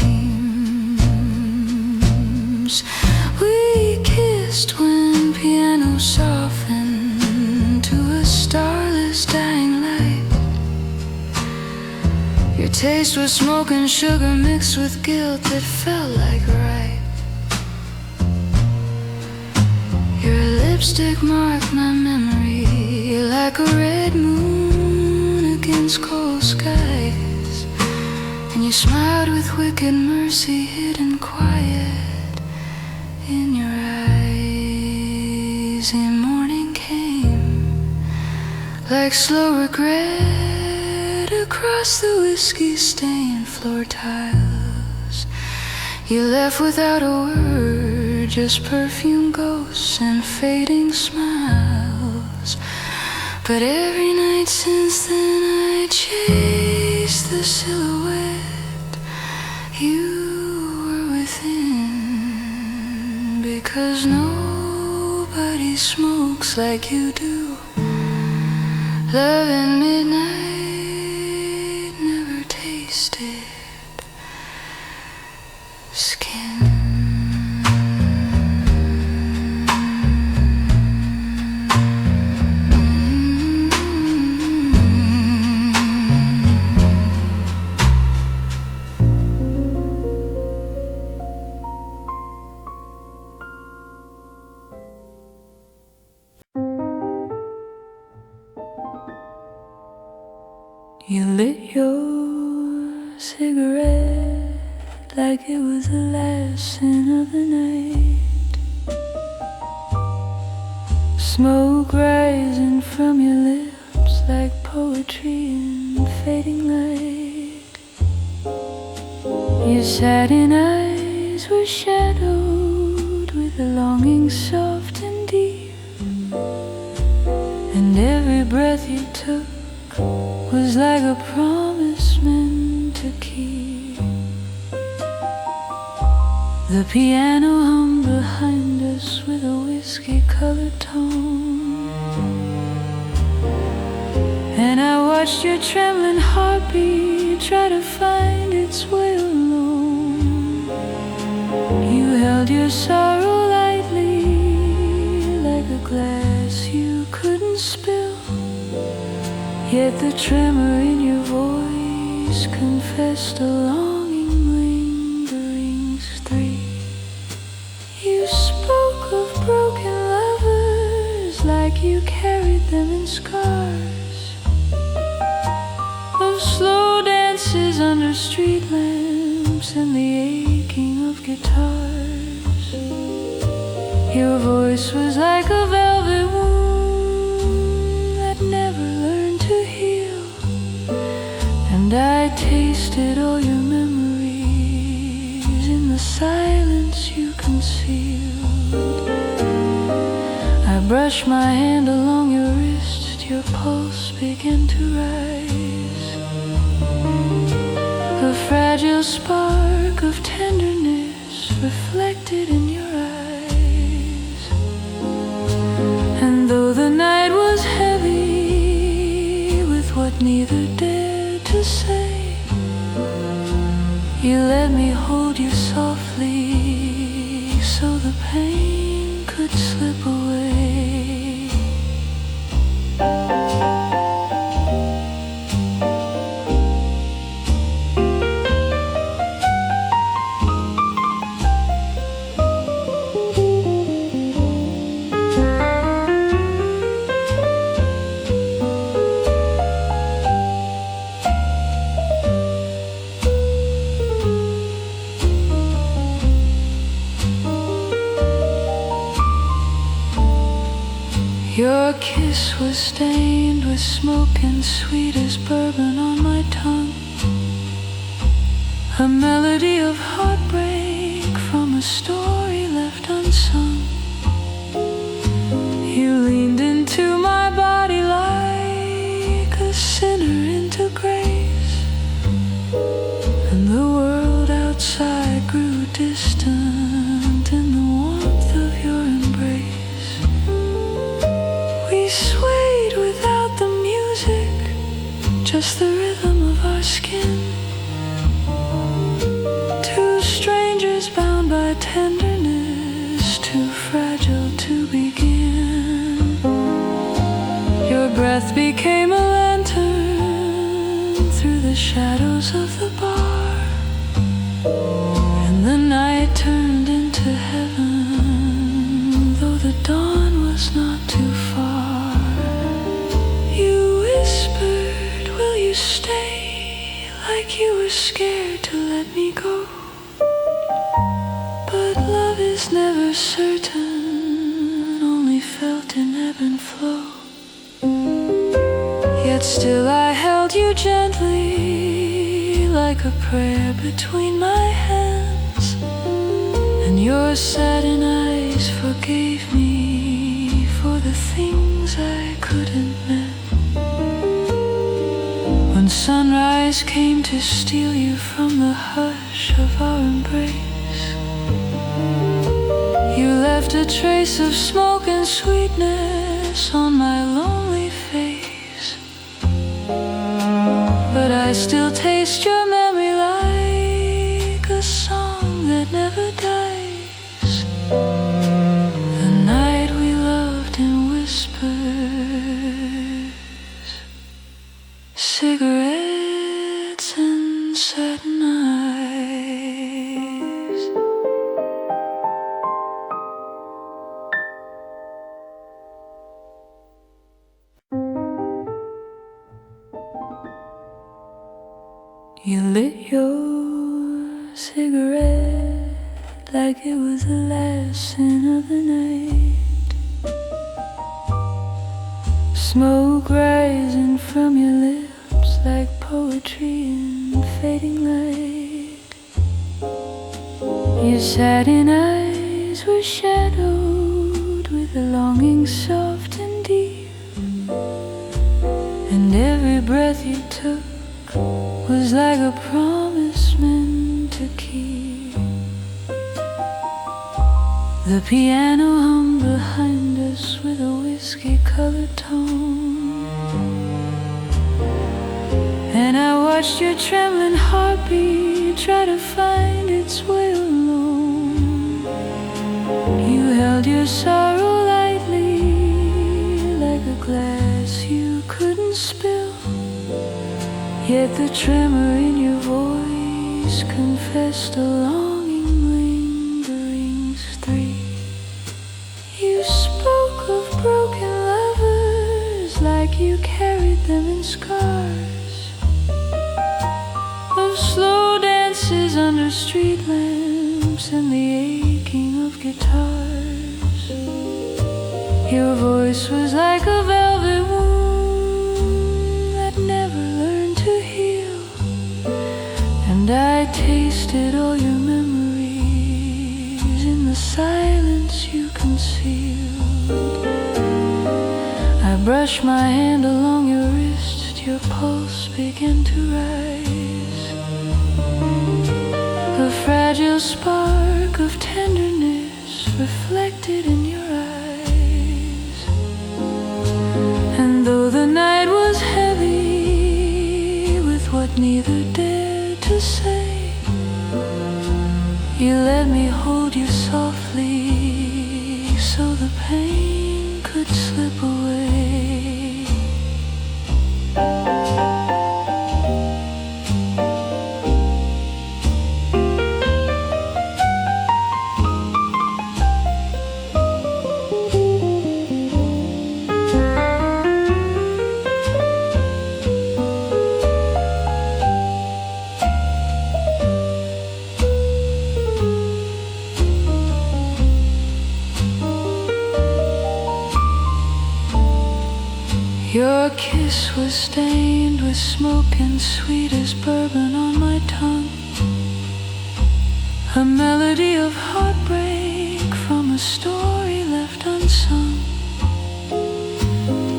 We kissed when piano softened to a starless dying light. Your taste was smoke and sugar mixed with guilt that felt like right. Your lipstick marked my memory like a red moon against cold skies. And you smiled with wicked mercy hidden quiet in your eyes. And morning came like slow regret across the whiskey-stained floor tiles. You left without a word, just perfume ghosts and fading smiles. But every night since then I chased the silhouette you were within. Because nobody smokes like you do. Love at midnight never tasted skin. cigarette like it was the last sin of the night. Smoke rising from your lips like poetry in fading light. Your satin eyes were shadowed with a longing soft and deep, and every breath you took was like a promise meant to keep. The piano hummed behind us with a whiskey-colored tone, and I watched your trembling heartbeat try to find its way alone. You held your sorrow lightly like a glass you couldn't spill, yet the tremor in your voice confessed a longing lingering thrill. You spoke of broken lovers like you carried them in scars, of slow dances under street lamps and the aching of guitars. Your voice was like a velvet wound that never learned to heal, and I tasted all your memories in the silence you concealed. I brushed my hand along your wrist, your pulse began to rise, a fragile spark of tenderness reflected in your eyes. And though the night was heavy with what neither dared to say, you let me hold you softly so the pain could slip away. Your kiss was stained with smoke and sweet as bourbon on my tongue, a melody of heartbreak from a story left unsung. You leaned into my body like a sinner into grace, and the world outside grew distant in the warmth of your embrace. We swayed without the music, just the rhythm of our skin. Two strangers bound by tenderness, too fragile to begin. Your breath became a lantern through the shadows of the bar, and the night turned into heaven, though the dawn was not too far. Will you stay, like you were scared to let me go? But love is never certain, only felt in ebb and flow. Yet still I held you gently, like a prayer between my hands, and your satin eyes forgave me for the things I couldn't mend. When sunrise came to steal you from the hush of our embrace, you left a trace of smoke and sweetness on my lonely face. But I still taste your memory like a song that never dies. The night we loved in whispers, cigarettes and satin eyes. You lit your cigarette like it was the last sin of the night. Smoke rising from your lips like poetry in fading light. Your satin eyes were shadowed with a longing soft and deep, and every breath you took was like a promise meant to keep. The piano hummed behind us with a whiskey-colored tone, and I watched your trembling heartbeat try to find its way alone. You held your sorrow lightly like a glass you couldn't spill, yet the tremor in your voice confessed a longing lingerings three. You spoke of broken lovers like you carried them in scars, of slow dances under street lamps and the aching of guitars. Your voice was like a velvet wound that never learned to heal, and I tasted all your memories in the silence you concealed. I brushed my hand along your wrist, your pulse began to rise, a fragile spark of tenderness reflected in your eyes. And though the night was heavy with what neither dared to say, you let me hold you softly so the pain could slip away. Your kiss was stained with smoke and sweet as bourbon on my tongue, a melody of heartbreak from a story left unsung.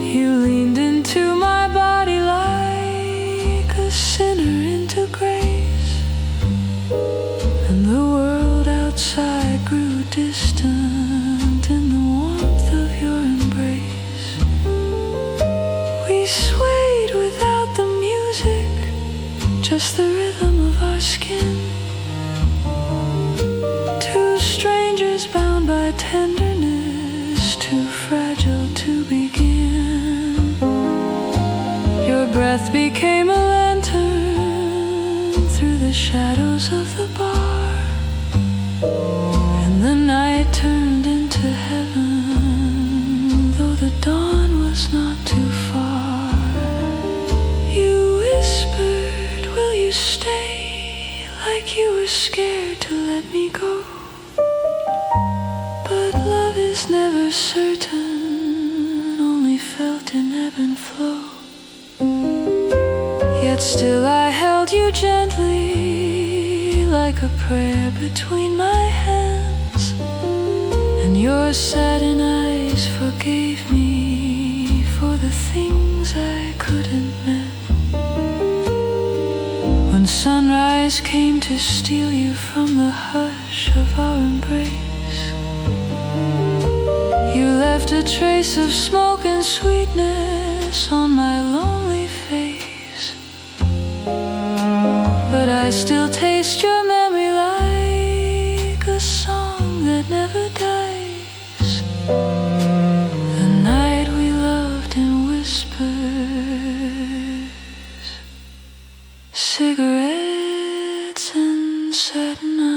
You leaned into my body like a sinner into grace, and the world outside grew distant in the warmth of your embrace. We swayed without the music, just the rhythm of our skin. Two strangers bound by tenderness, too fragile to begin. Your breath became a lantern through the shadows of the bar, and the night turned into heaven, though the dawn was not too far. Will you stay, like you were scared to let me go? But love is never certain, only felt in ebb and flow. Yet still I held you gently, like a prayer between my hands, and your satin eyes forgave me for the things I couldn't mend. When sunrise came to steal you from the hush of our embrace, you left a trace of smoke and sweetness on my lonely face. But I still taste your memory like a song that never dies. The night we loved in whispers, cigarettes and satin eyes.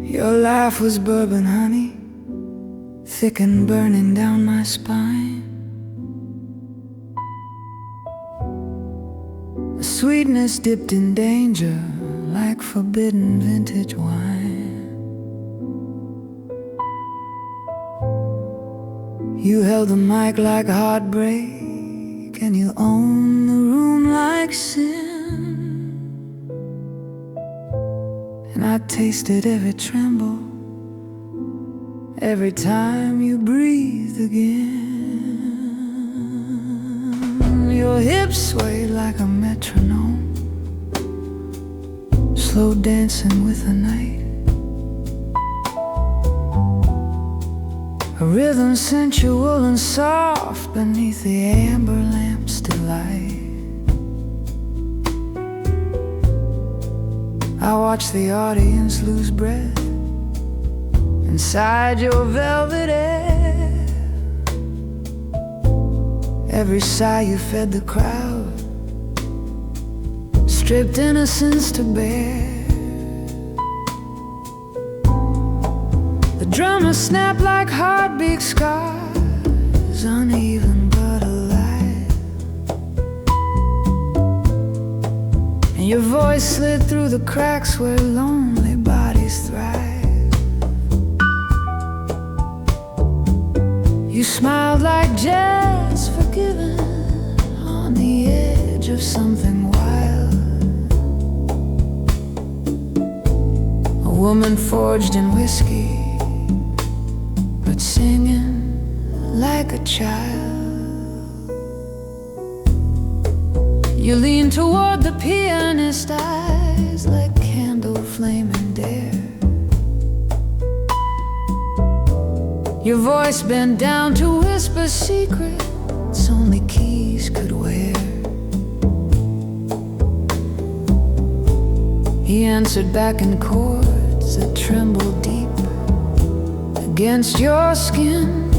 Your laugh was bourbon honey, thick and burning down my spine. A sweetness dipped in danger, like forbidden vintage wine. You held the mic like heartbreak, and you owned the room like sin. And I tasted every tremble, every time you breathed again. Your hips swayed like a metronome, slow dancing with the night. A rhythm sensual and soft beneath the amber lamp's delight. I watched the audience lose breath inside your velvet air. Every sigh you fed the crowd, stripped innocence to bare. The drummer snapped like heartbeat scars, uneven but alive. And your voice slid through the cracks where lonely bodies thrive. You smiled like jazz forgiven on the edge of something wild. A woman forged in whiskey, but singing like a child. You lean toward the pianist's eyes like candle flame and dare. Your voice bent down to whisper secrets only keys could wear. He answered back in chords that trembled deep against your skin.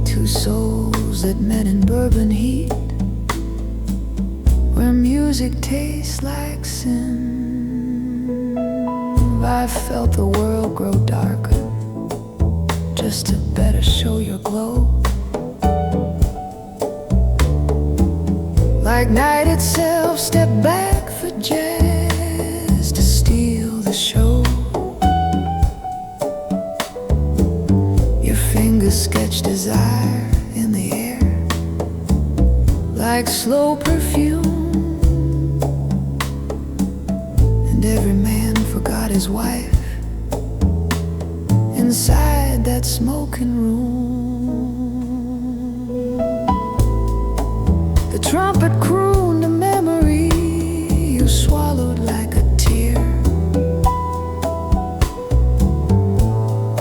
Two souls that met in bourbon heat, where music tastes like sin. I felt the world grow darker just to better show your glow. Like night itself stepped back for jazz to steal the show. Your fingers sketched desire in the air like slow perfume. And every man forgot his wife inside that smoking room. The trumpet crooned a memory you swallowed like a tear.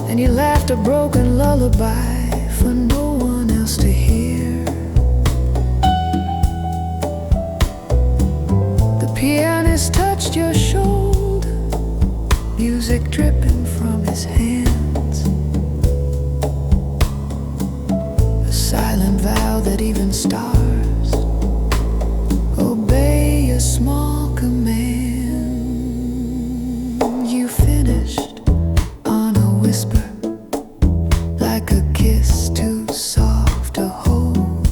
And you laughed a broken lullaby for no one else to hear. The pianist touched your shoulder, music dripping from his hands. A silent vow that even stars obey your small command. You finished on a whisper, like a kiss too soft to hold.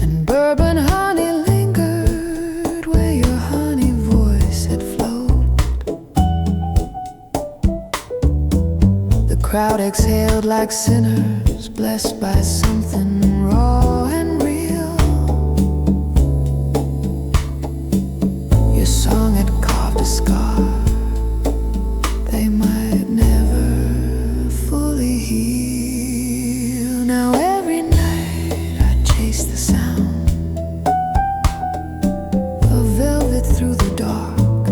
And bourbon honey lingered where your honey voice had flowed. The crowd exhaled like sinners blessed by something raw and real. Your song had carved a scar they might never fully heal. Now every night I chase the sound of velvet through the dark,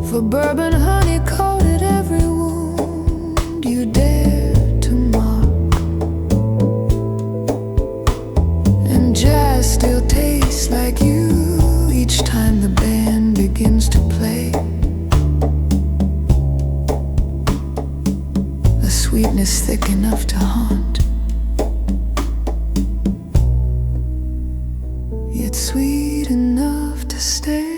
for bourbon honey coated every wound you dared to mock. And jazz still tastes like you each time the band begins to play. A sweetness thick enough to haunt, yet sweet enough to to stay.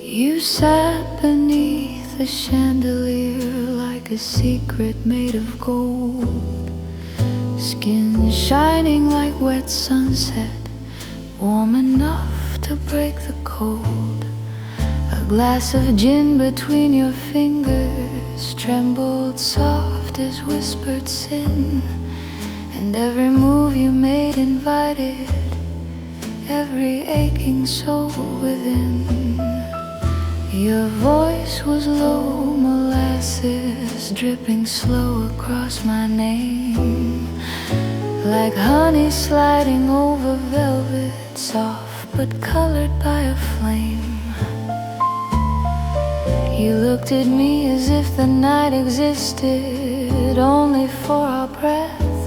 You sat beneath a chandelier like a secret made of gold, skin shining like wet sunset, warm enough to break the cold. A glass of gin between your fingers trembled soft as whispered sin, and every move you made invited every aching soul within. Your voice was low, molasses dripping slow across my name, like honey sliding over velvet, soft but colored by a flame. You looked at me as if the night existed only for our breath,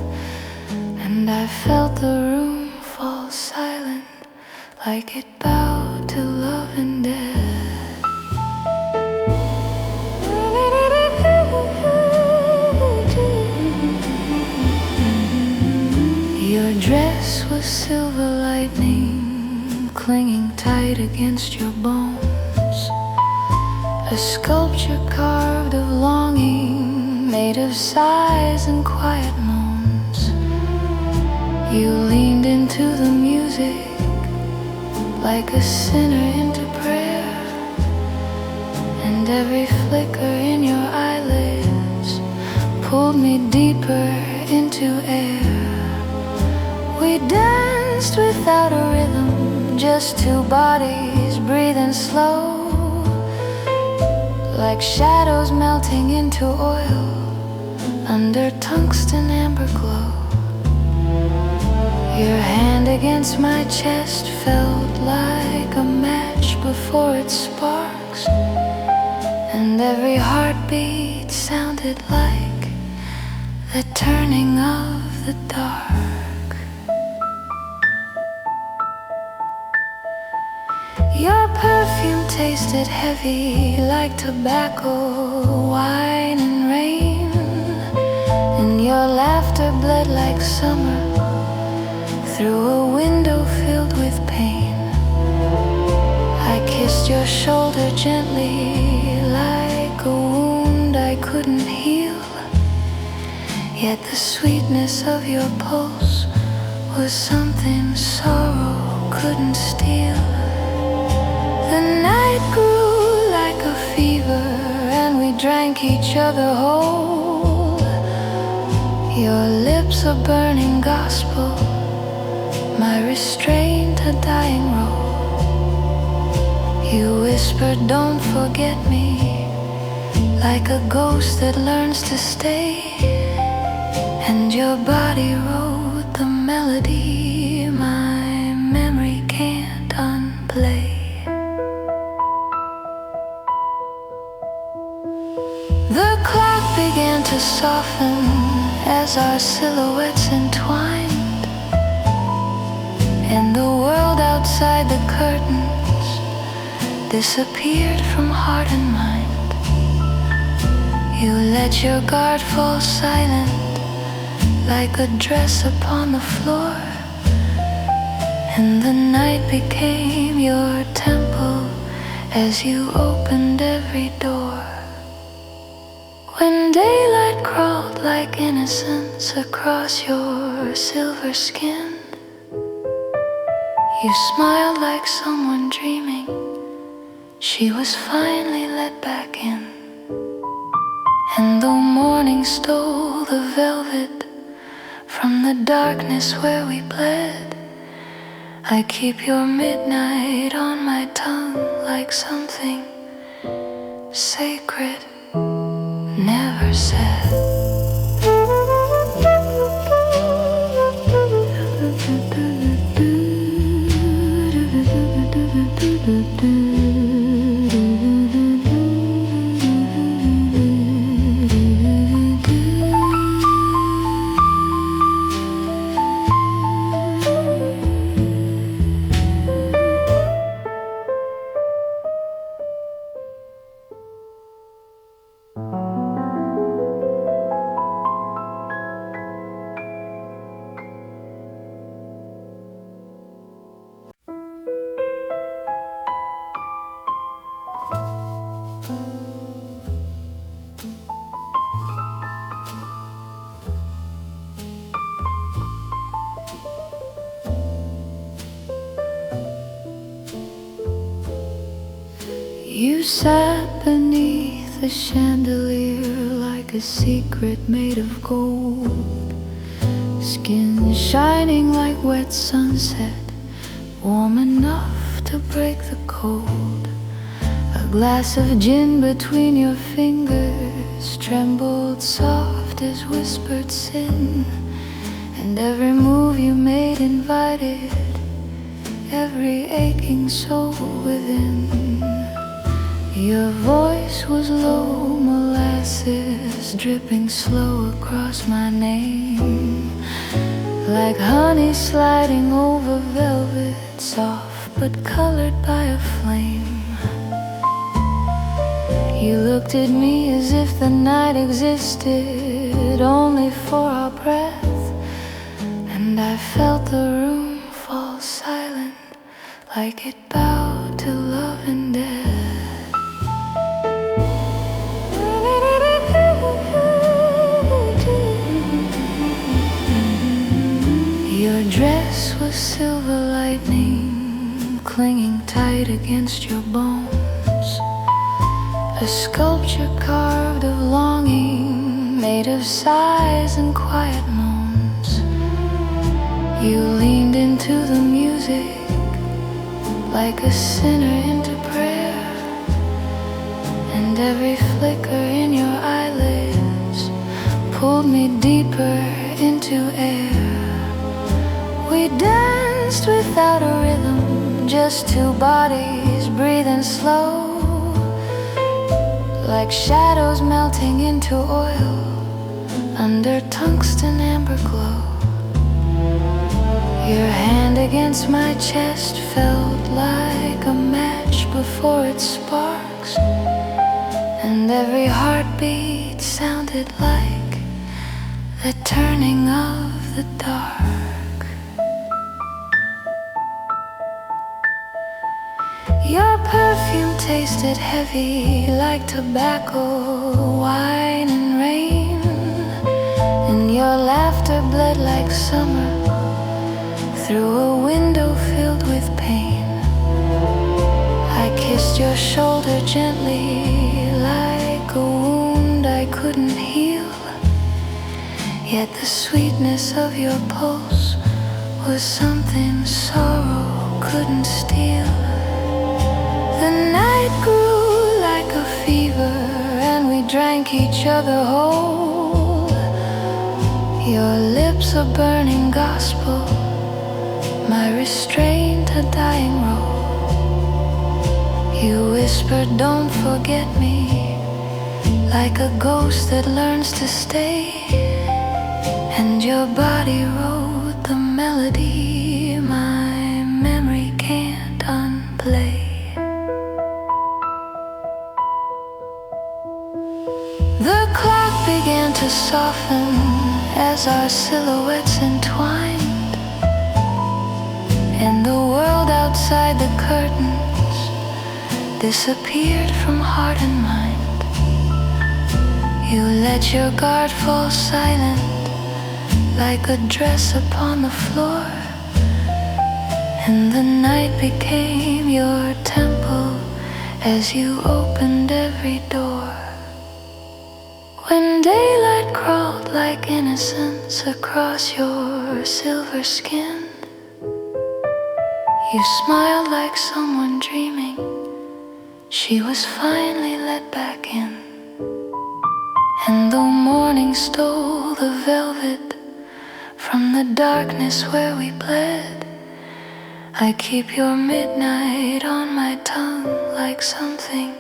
and I felt the room fall silent, like it bowed to love and death. Your dress was silver lightning, clinging tight against your bones, a sculpture carved of longing, made of sighs and quiet moans. You leaned into the music like a sinner into prayer, and every flicker in your eyelids pulled me deeper into air. We danced without a rhythm, just two bodies breathing slow, like shadows melting into oil under tungsten amber glow. Your hand against my chest felt like a match before it sparks, and every heartbeat sounded like the turning of the dark. Your perfume tasted heavy like tobacco, wine and rain, and your laughter bled like summer through a window filled with pain. I kissed your shoulder gently like a wound I couldn't heal, yet the sweetness of your pulse was something sorrow couldn't steal. The night grew like a fever, and we drank each other whole. Your lips a burning gospel, my restraint a dying roll. You whispered, "Don't forget me," like a ghost that learns to stay, and your body wrote the melody my memory can't unplay. The clock began to soften as our silhouettes entwined, and the world outside the curtains disappeared from heart and mind. You let your guard fall silent like a dress upon the floor, and the night became your temple as you opened every door. When daylight crawled like innocence across your silver skin, you smiled like someone dreaming. She was finally let back in. And though morning stole the velvet from the darkness where we bled, I keep your midnight on my tongue like something sacred, never said. You sat beneath the chandelier like a secret made of gold, skin shining like wet sunset, warm enough to break the cold. A glass of gin between your fingers trembled soft as whispered sin, and every move you made invited every aching soul within. Your voice was low, molasses dripping slow across my name, like honey sliding over velvet, soft but colored by a flame. You looked at me as if the night existed only for our breath, and I felt the room fall silent, like it bowed to love and death. Your dress was silver lightning, clinging tight against your bones, a sculpture carved of longing, made of sighs and quiet moans. You leaned into the music like a sinner into prayer, and every flicker in your eyelids pulled me deeper into air. We danced without a rhythm, just two bodies breathing slow, like shadows melting into oil under tungsten amber glow. Your hand against my chest felt like a match before it sparks, and every heartbeat sounded like the turning of the dark. Your perfume tasted heavy like tobacco, wine and rain, and your laughter bled like summer through a window filled with pain. I kissed your shoulder gently like a wound I couldn't heal, yet the sweetness of your pulse was something sorrow couldn't steal. The night grew like a fever, and we drank each other whole. Your lips a burning gospel, my restraint a dying roll. You whispered, "Don't forget me," like a ghost that learns to stay, and your body wrote the melody my memory can't unplay. The clock began to soften as our silhouettes entwined, and the world outside the curtains disappeared from heart and mind. You let your guard fall silent like a dress upon the floor, and the night became your temple as you opened every door. When daylight crawled like innocence across your silver skin, you smiled like someone dreaming She was finally let back in, and though morning stole the velvet from the darkness where we bled, I keep your midnight on my tongue like something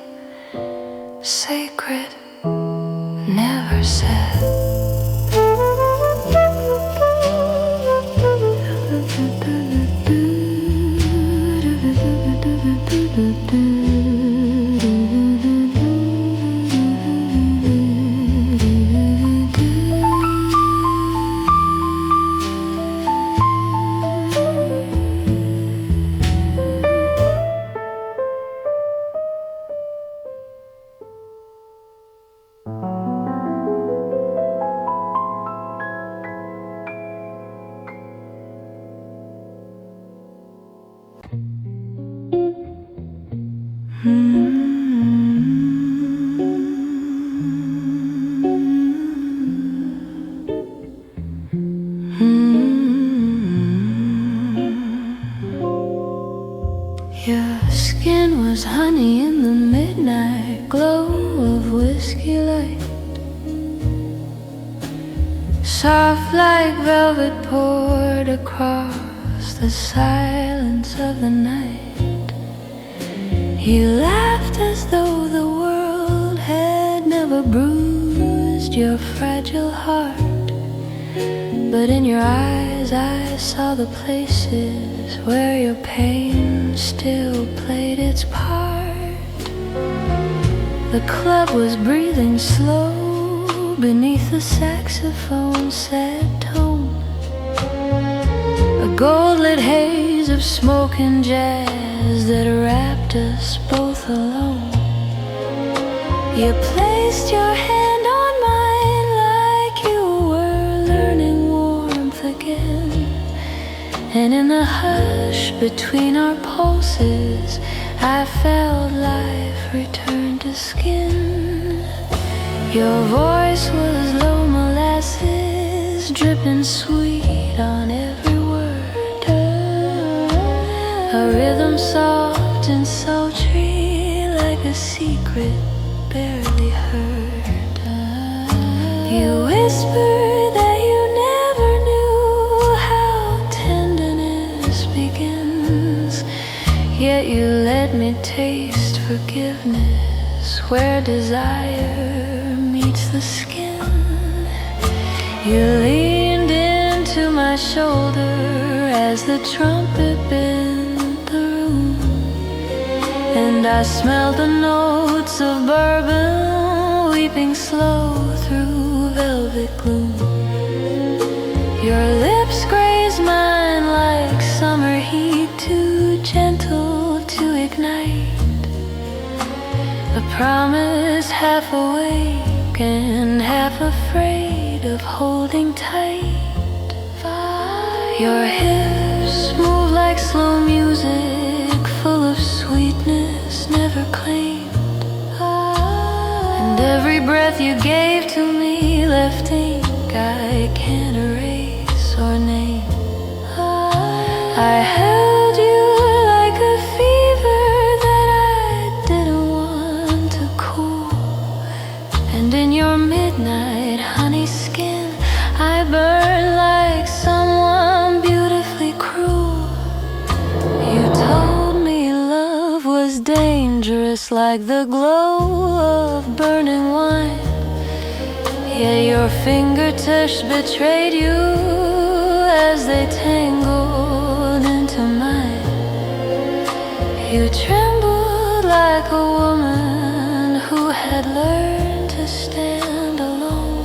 sacred, never said. Your skin was honey in the midnight glow of whiskey light, soft like velvet poured across the silence of the night. You laughed as though the world had never bruised your fragile heart, but in your eyes I saw the places where your pain still played its part. The club was breathing slow beneath the saxophone's sad tone, a gold-lit haze of smoke and jazz that wrapped us both alone. You placed your hand on mine like you were learning warmth again, and in the hush between our pulses I felt life return to skin. Your voice was low molasses, dripping sweet on every word, a rhythm soft and sultry like a secret barely heard. You whispered that you never knew how tenderness begins, yet you let me taste forgiveness where desire meets the skin. You leaned into my shoulder as the trumpet bent the room, and I smelled the notes of bourbon weeping slow through velvet gloom. Your lips grazed mine like summer heat, too gentle to ignite, a promise half awake and half afraid of holding tight. Your hips move like slow music, full of sweetness never claimed, and every breath you gave to me left ink I can't erase or name. I held you like a fever that I didn't want to cool, and in your midnight honey skin I burned like someone beautifully cruel. You told me love was dangerous like the glow of burning wine, yet your fingertips betrayed you as they tangled into mine. You trembled like a woman who had learned to stand alone,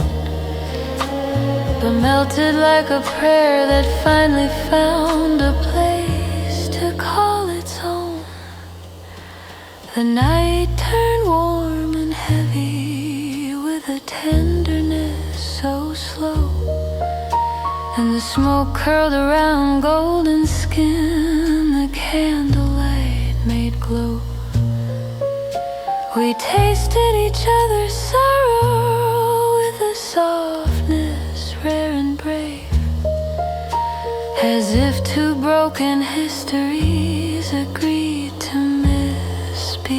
but melted like a prayer that finally found a place to call its own. The night turned warm and heavy with a tenderness so slow, and the smoke curled around golden skin the candlelight made glow. We tasted each other's sorrow with a softness rare and brave, as if two broken histories agreed to misbehave.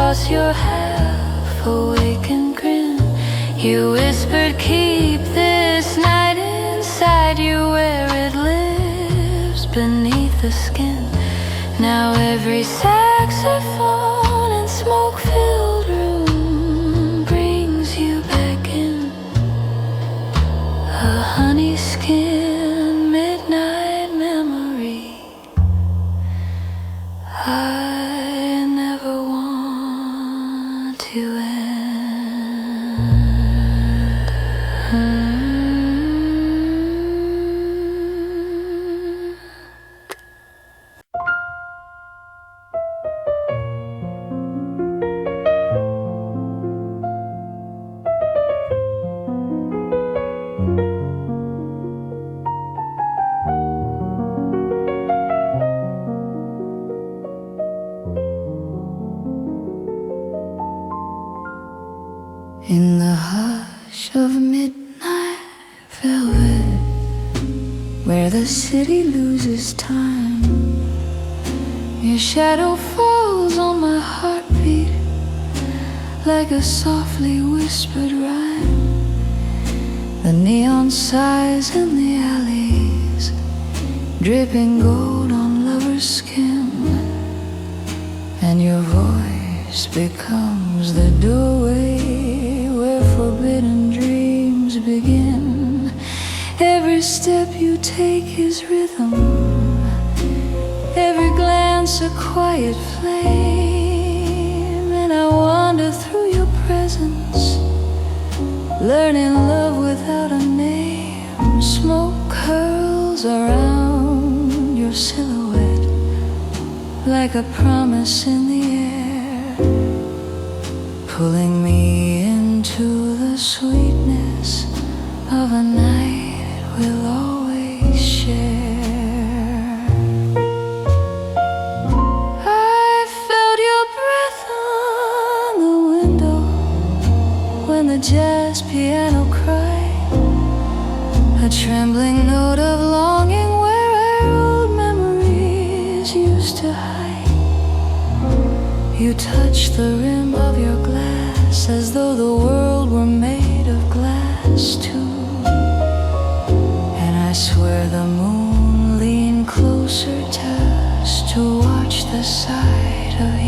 across your half-awakened grin. You whispered, keep this night inside you, where it lives beneath the skin. Now every saxophone and smoke-filled room brings you back in. A honey-skin midnight memory I never want to end. In the hush of midnight velvet, where the city loses time, your shadow falls on my heartbeat like a softly whispered rhyme. The neon sighs in the alleys, dripping gold on lovers' skin, and your voice becomes the doorway where forbidden dreams begin. Every step you take is rhythm, every glance a quiet flame, and I wander through your presence, learning love without a name. Smoke curls around your silhouette like a promise in the air, pulling me into the sweetness of a night we'll always share. I felt your breath on the window when the jazz piano cried, a trembling note of longing where our old memories used to hide. You touched the rim of your glass as though the world were made of glass too. And I swear the moon leaned closer to us to watch the side of you.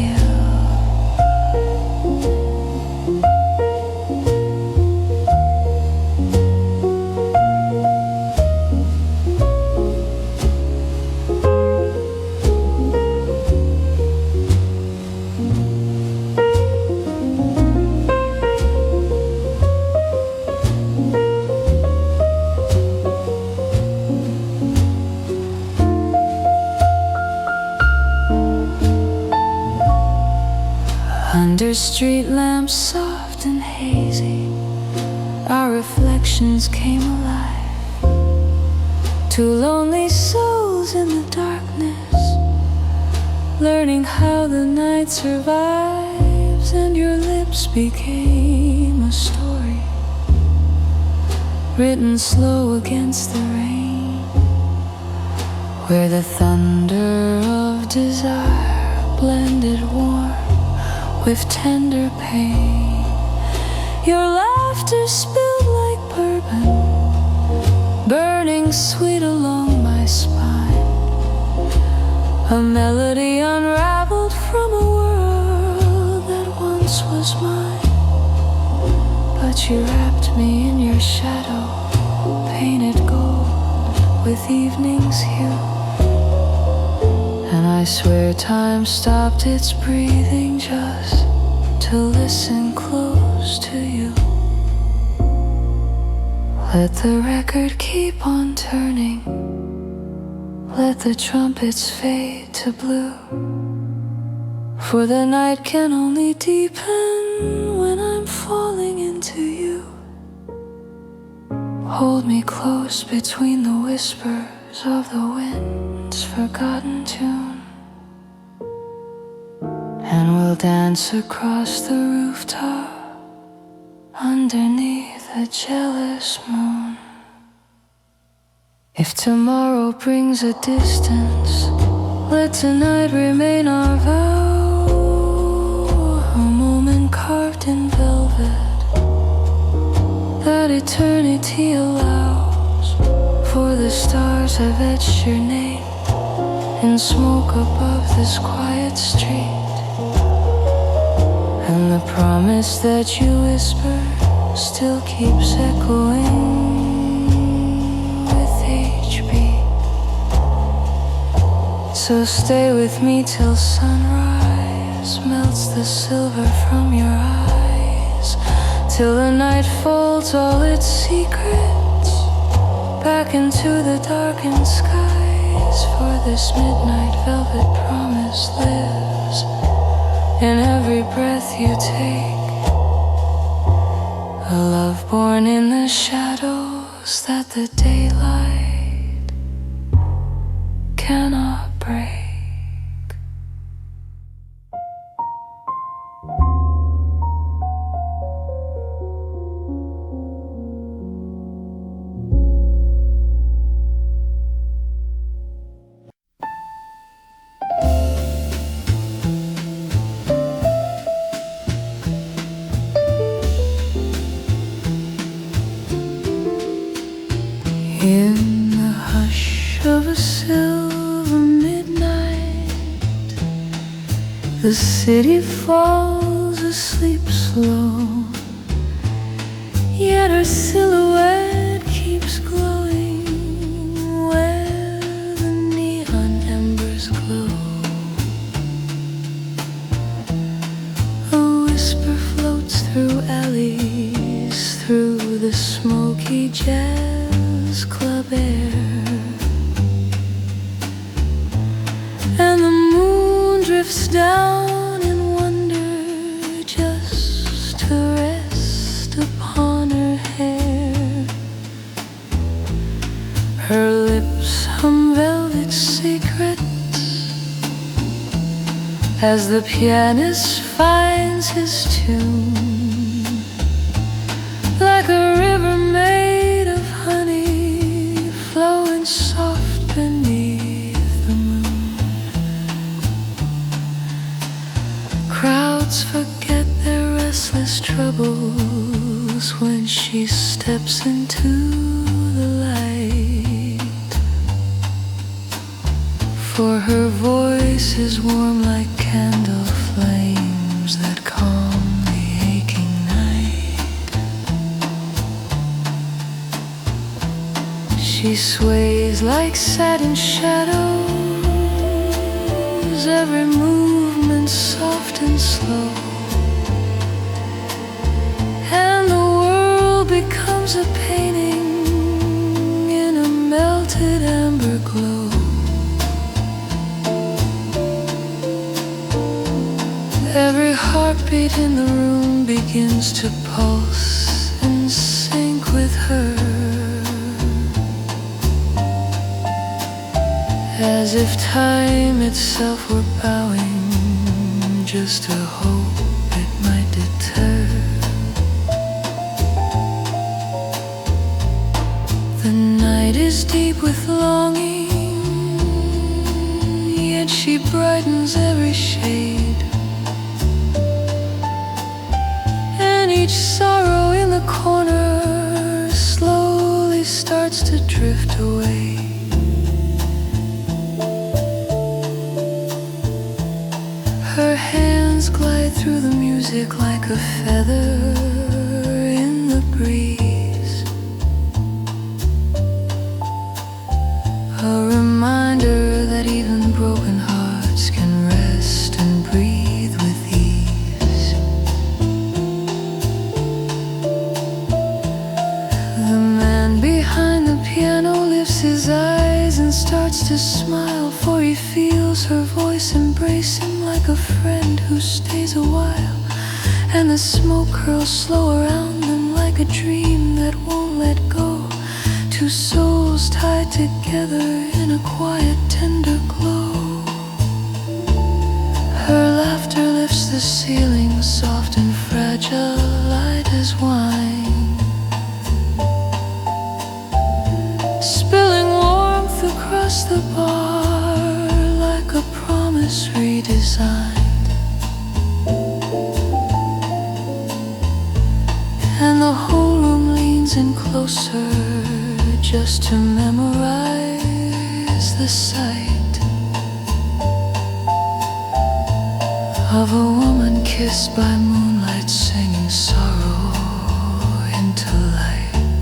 Under street lamps soft and hazy, our reflections came alive. Two lonely souls in the darkness, learning how the night survives. And your lips became a story, written slow against the rain, where the thunder of desire blended warm with tender pain. Your laughter spilled like bourbon, burning sweet along my spine, a melody unraveled from a world that once was mine. But you wrapped me in your shadow, painted gold with evening's hue, and I swear time stopped its breathing just to listen close to you. Let the record keep on turning, let the trumpets fade to blue, for the night can only deepen when I'm falling into you. Hold me close between the whispers of the wind's forgotten tune, and we'll dance across the rooftop underneath a jealous moon. If tomorrow brings a distance, let tonight remain our vow. soft in velvet that eternity allows. For the stars have etched your name in smoke above this quiet street, and the promise that you whisper still keeps echoing with each beat. So stay with me till sunrise melts the silver from your eyes, till the night folds all its secrets back into the darkened skies. For this midnight velvet promise lives in every breath you take, a love born in the shadows that the daylight cannot break. In the hush of a silver midnight, the city falls asleep slow, yet her silhouette keeps glowing where the neon embers glow. A whisper floats through alleys, through the smoky jazz club air, and the moon drifts down in wonder just to rest upon her hair. Her lips hum velvet secrets as the pianist finds his tune, like a river made of honey flowing soft beneath the moon. Crowds forget their restless troubles when she steps into the light, for her voice is warm like candle flames that calm the aching night. She sways like satin shadows, every movement soft and slow, and the world becomes a painting in a melted amber glow. Every heartbeat in the room begins to pulse and sync with her, as if time itself were bowing just to hope it might deter. The night is deep with longing, yet she brightens every shade, and each sorrow in the corner slowly starts to drift away. Her hands glide through the music like a feather in the breeze, a reminder that even broken hearts can rest and breathe with ease. The man behind the piano lifts his eyes and starts to smile, for he feels her voice embrace him like a friend who stays a while, and the smoke curls slow around them like a dream that won't let go. Two souls tied together in a quiet, tender glow. Her laughter lifts the ceiling, soft and fragile, light as wine, spilling warmth across the bar like a promise redesigned. closer just to memorize the sight of a woman kissed by moonlight, singing sorrow into light.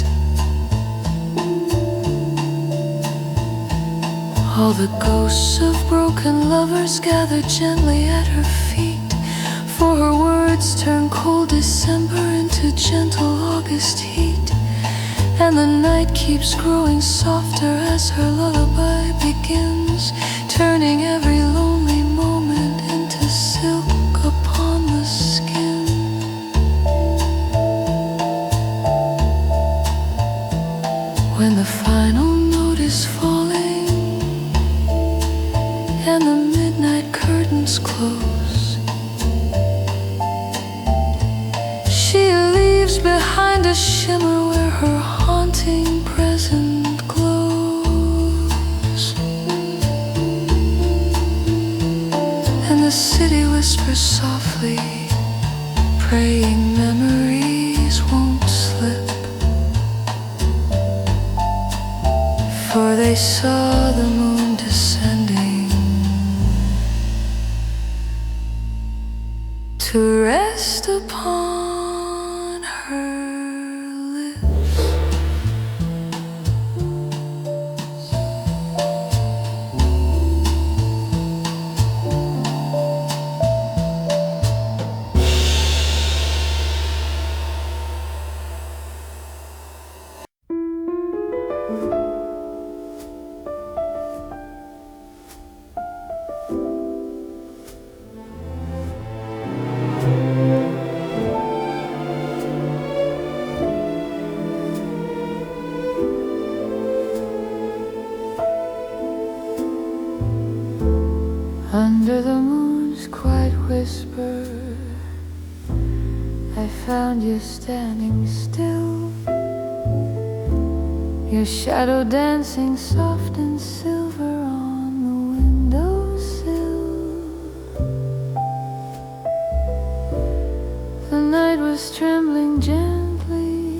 All the ghosts of broken lovers gather gently at her feet, for her words turn cold December into gentle August heat. And the night keeps growing softer as her lullaby begins, turning every lonely moment into silk upon the skin. When the final note is falling and the midnight curtains close, she leaves behind a shimmer where her haunting present glows. And the city whispers softly, praying memories won't slip, for they saw the moon descending to rest upon her lips. Under the moon's quiet whisper, I found you standing still, your shadow dancing soft and silver on the windowsill. The night was trembling gently,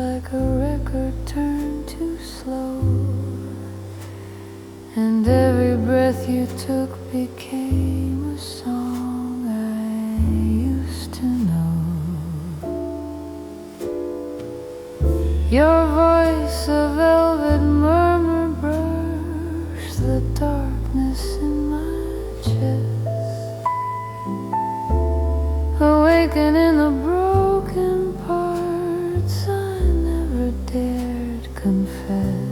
like a record turned too slow, and every breath you took became a song I used to know. Your voice, a velvet murmur, brushed the darkness in my chest, awakening the broken parts I never dared confess.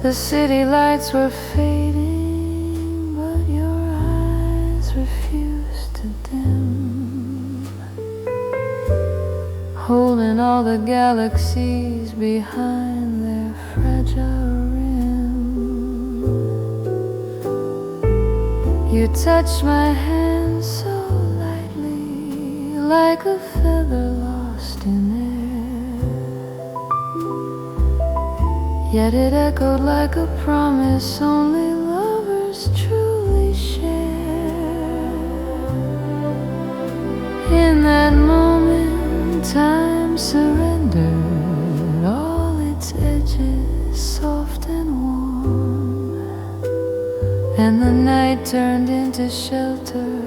The city lights were fading, but your eyes refused to dim, holding all the galaxies behind their fragile rim. You touched my hand so lightly, like a feather lost in air, yet it echoed like a promise only lovers truly share. In that moment, time surrendered all its edges, soft and warm, and the night turned into shelter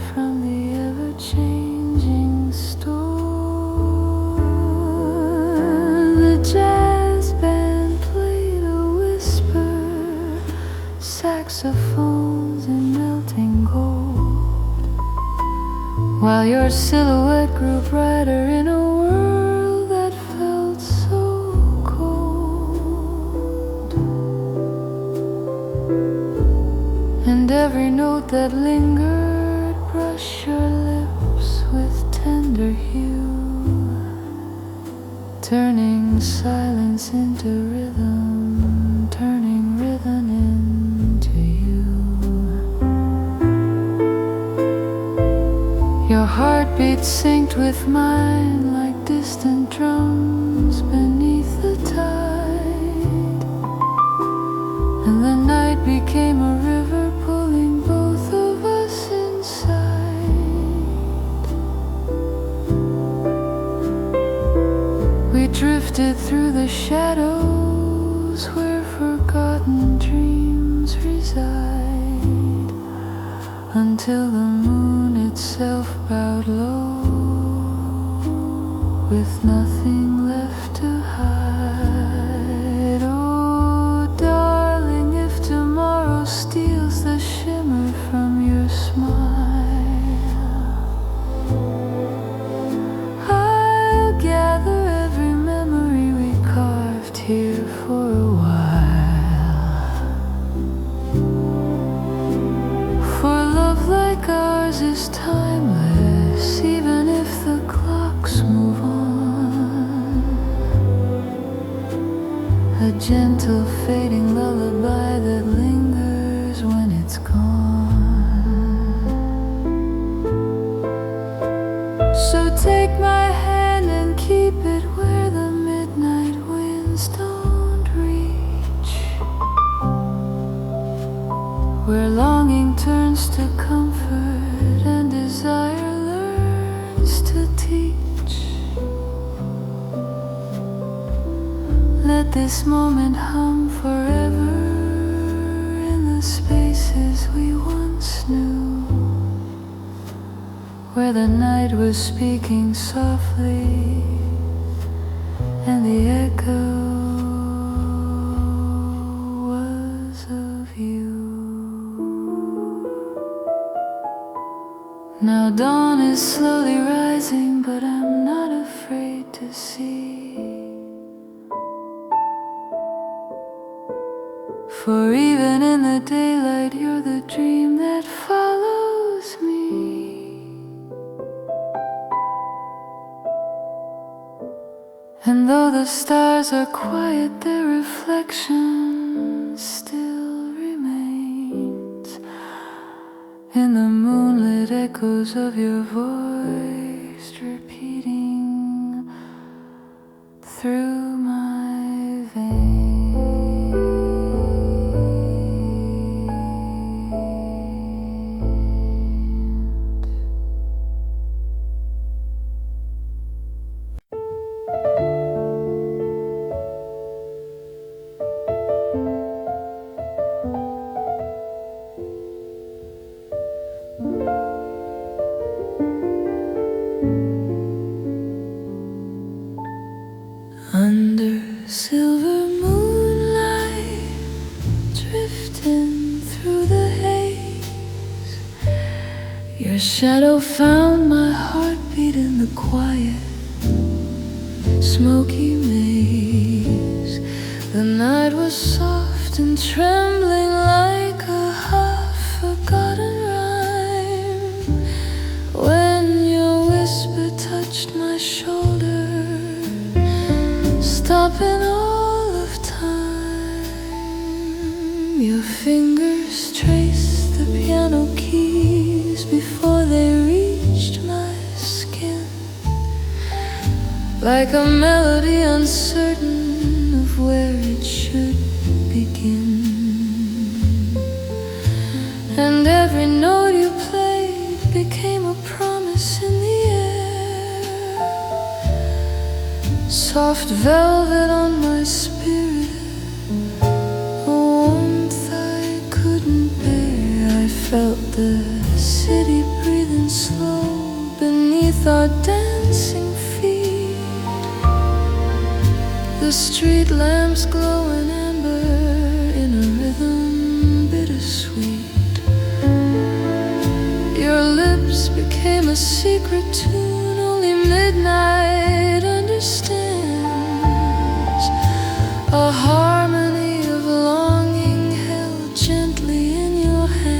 from the ever-changing storm. The jazz band played a whisper, saxophones in melting gold, while your silhouette grew brighter in a world that felt so cold. And every note that lingered brushed your lips with tender hue, turning silence into rhythm, turning rhythm into you. Your heartbeat synced with mine like distant drums beneath the tide, and the night became a river pulling both of us inside. drifted through the shadows where forgotten dreams reside, until the moon itself bowed low, with nothing left to hide. Oh, darling, if tomorrow steals the shimmer from your smile, I'll gather every memory we carved here for a while. For love like ours is timeless, even if the clocks move on. A gentle fading lullaby that lingers when it's gone. So take my hand and keep it where the midnight winds don't reach, where longing turns to comfort and desire learns to teach. Let this moment hum forever in the spaces we once knew, where the night was speaking softly and the echo was of you. Now dawn is slowly rising, but I'm not afraid to see. For even in the daylight, you're the dream that follows me. And though the stars are quiet, their reflection still remains in the moonlit echoes of your voice, repeating through my veins. Under silver moonlight, drifting through the haze, your shadow found my heartbeat in the quiet, smoky maze. The night was soft and trembling like a half-forgotten rhyme, when your whisper touched my shoulder, stopping all of time. Your fingers traced the piano keys before they reached my skin, like a melody uncertain of where it should begin. And every note you played became a promise in the air, soft velvet on my spirit, a warmth I couldn't bear. I felt the city breathing slow beneath our dancing feet, the street lamps glowing amber in a rhythm bittersweet. Your lips became a secret tune only midnight understands, a harmony of longing held gently in your hands.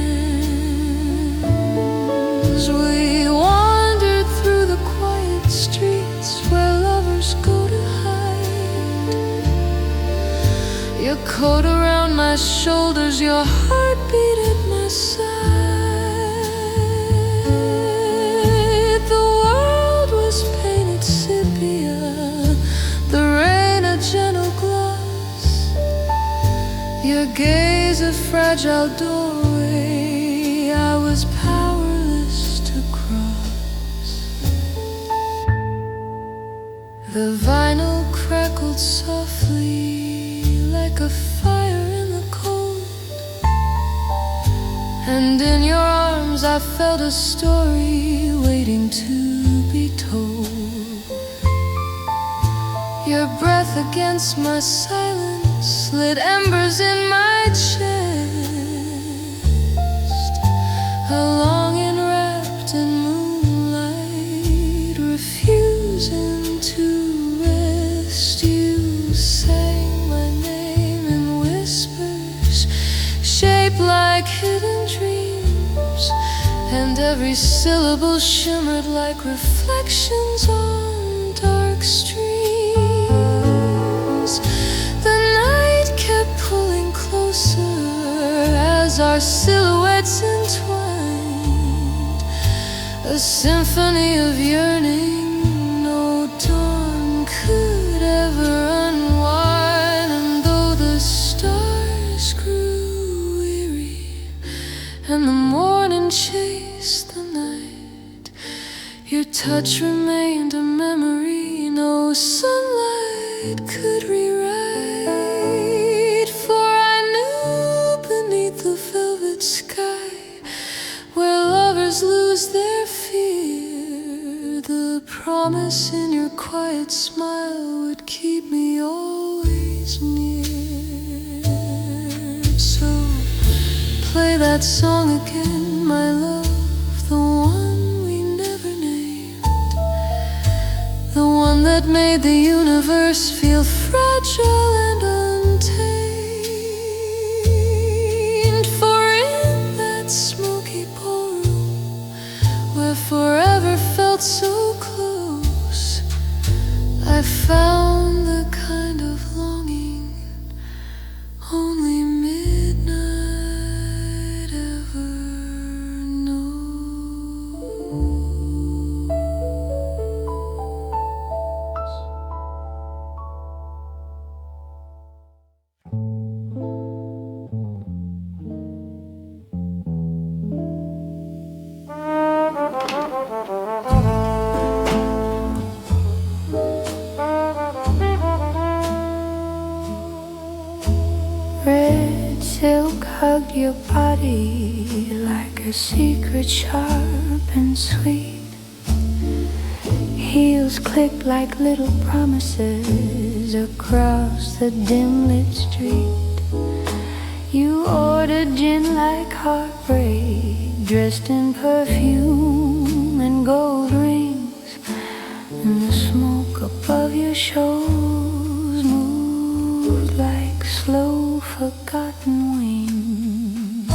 We wandered through the quiet streets where lovers go to hide, your coat around my shoulders, your heartbeat at my side. The world was painted sepia, the rain a gentle gloss, your gaze a fragile doorway I was powerless to cross. The vinyl crackled softly like a fire in the cold, and in your arms I felt a story waiting to be told. Your breath against my silence lit embers in my chest, a longing wrapped in moonlight, refusing to rest. You sang my name in whispers, shaped like hidden dreams, and every syllable shimmered like reflections on dark streams. The night kept pulling closer as our silhouettes entwined, a symphony of yearning no dawn could ever unwind. And though the stars grew weary and the morning chased the night, your touch remained a memory no sunlight could rewrite. For I knew beneath the velvet sky, where lovers lose their fear, the promise in your quiet smile would keep me always near. So play that song again, my love, the one we never named, the one that made the universe feel fragile and untamed. For in that smoky ballroom, where forever felt so close, I found the kind of longing only midnight ever knows. Red silk hugged your body like a secret sharp and sweet. Heels clicked like little promises across the dim-lit street. You ordered gin like heartbreak, dressed in perfume and gold rings, and the smoke above your shoulders moved like slow forgotten wings.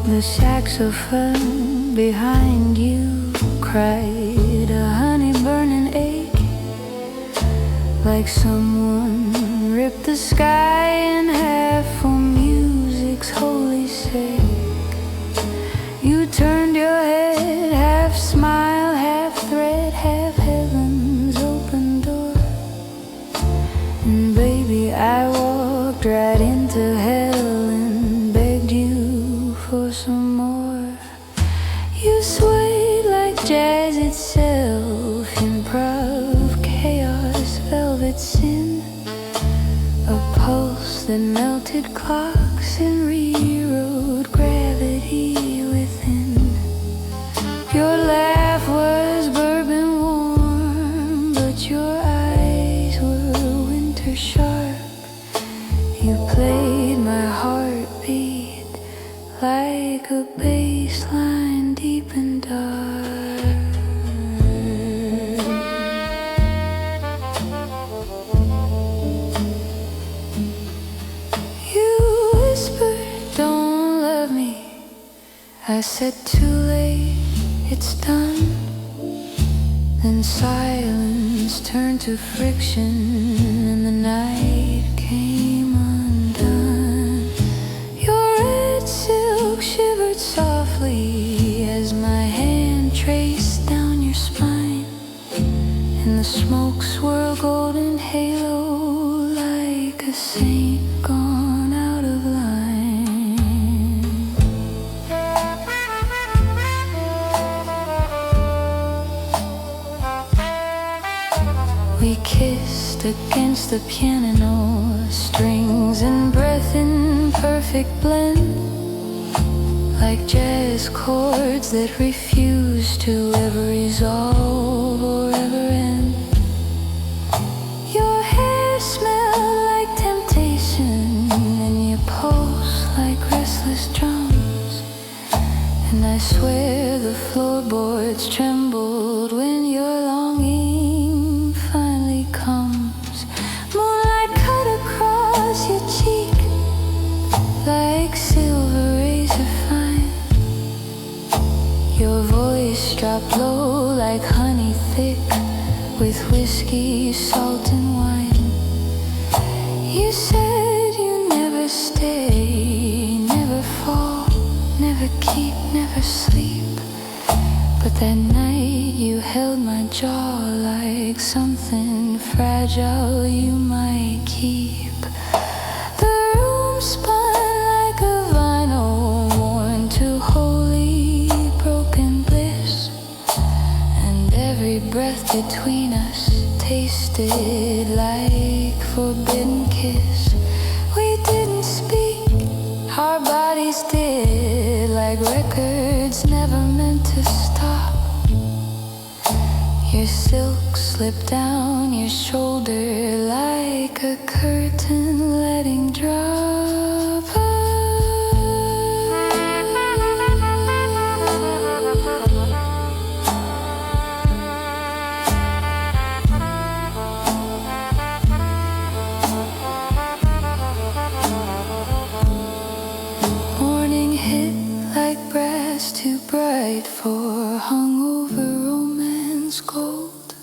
The saxophone behind you cried a honey-burning ache, like someone ripped the sky in half for music's holy sake. You turned your head, half smile, half threat, half heaven's open door, and baby, I walked right into hell and begged you for some more. You swayed like jazz itself, improv, chaos, velvet sin, a pulse that melted clocks and rewrote gravity within. Your laugh was bourbon warm, but your eyes were winter sharp. You played my heartbeat like a bass line deep and dark. You whispered, "Don't love me." I said, "Too late, it's done." Then silence turned to friction, and the night came undone. Your red silk shivered softly as my hand traced down your spine, and the smoke swirled golden halo like a saint gone out of line. we kissed against the piano, strings and breath in perfect blend, like jazz chords that refuse to ever resolve or ever end. Your hair smelled like temptation, and your pulse like restless drums, and I swear the floorboards trembled when your longing finally comes. Moonlight cut across your cheek like silver razor fine. Your voice dropped low like honey thick with whiskey, salt and wine. You said you never stay, never fall, never keep, never sleep. But that night you held my jaw like something fragile you might keep. The room spun like a vinyl worn to holy broken bliss, and every breath between us tasted like forbidden kiss. We didn't speak, our bodies did, like records never meant to stop. Your silk slipped down your shoulder like a curtain letting drop. Morning hit like brass too bright for hungover romance gold.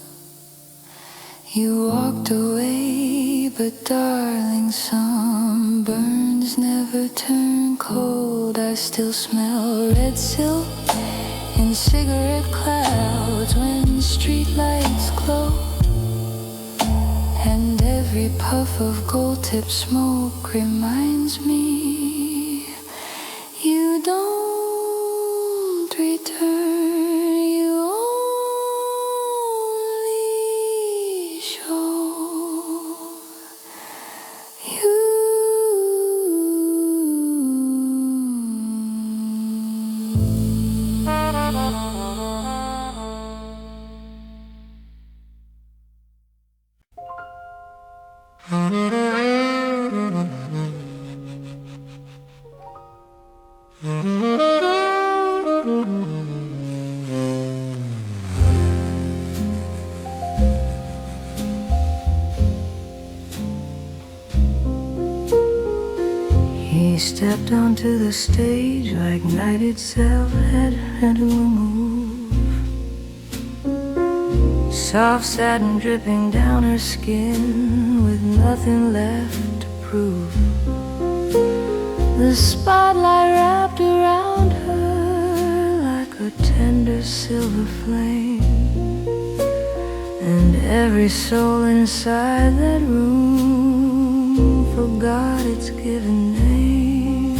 You walked away, but darling, sunburns never turn cold. I still smell red silk in cigarette clouds when street lights glow, and every puff of gold-tip smoke reminds me you don't return, you only show you. He stepped onto the stage like night itself had to move. Soft satin dripping down her skin with nothing left to prove. The spotlight wrapped around her like a tender silver flame, and every soul inside that room forgot its given name.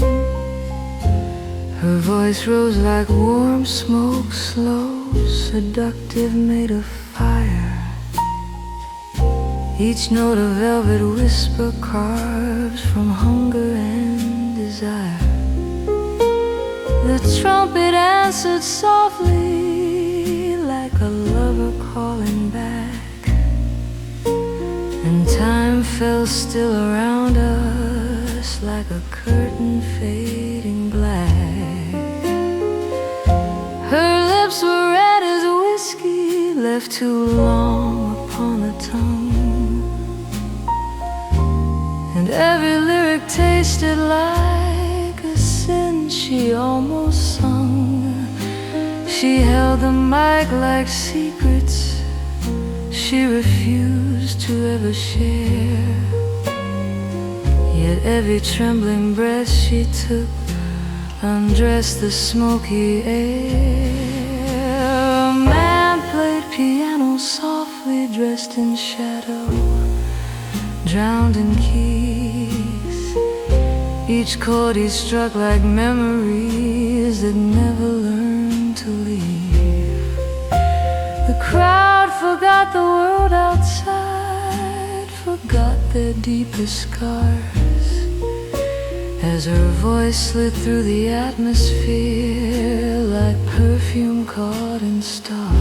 Her voice rose like warm smoke, slow, seductive, made of fire. Each note a velvet whisper carves from hunger and desire. The trumpet answered softly like a lover calling back, and time fell still around us like a curtain fading black. Her lips were red as whiskey left too long upon the tongue, and every lyric tasted like a sin she almost sung. She held the mic like secrets she refused to ever share, yet every trembling breath she took undressed the smoky air. A man played piano softly, dressed in shadow, drowned in keys. Each chord he struck like memories that never learned to leave. The crowd forgot the world outside, forgot their deepest scars, as her voice slid through the atmosphere like perfume caught in stars.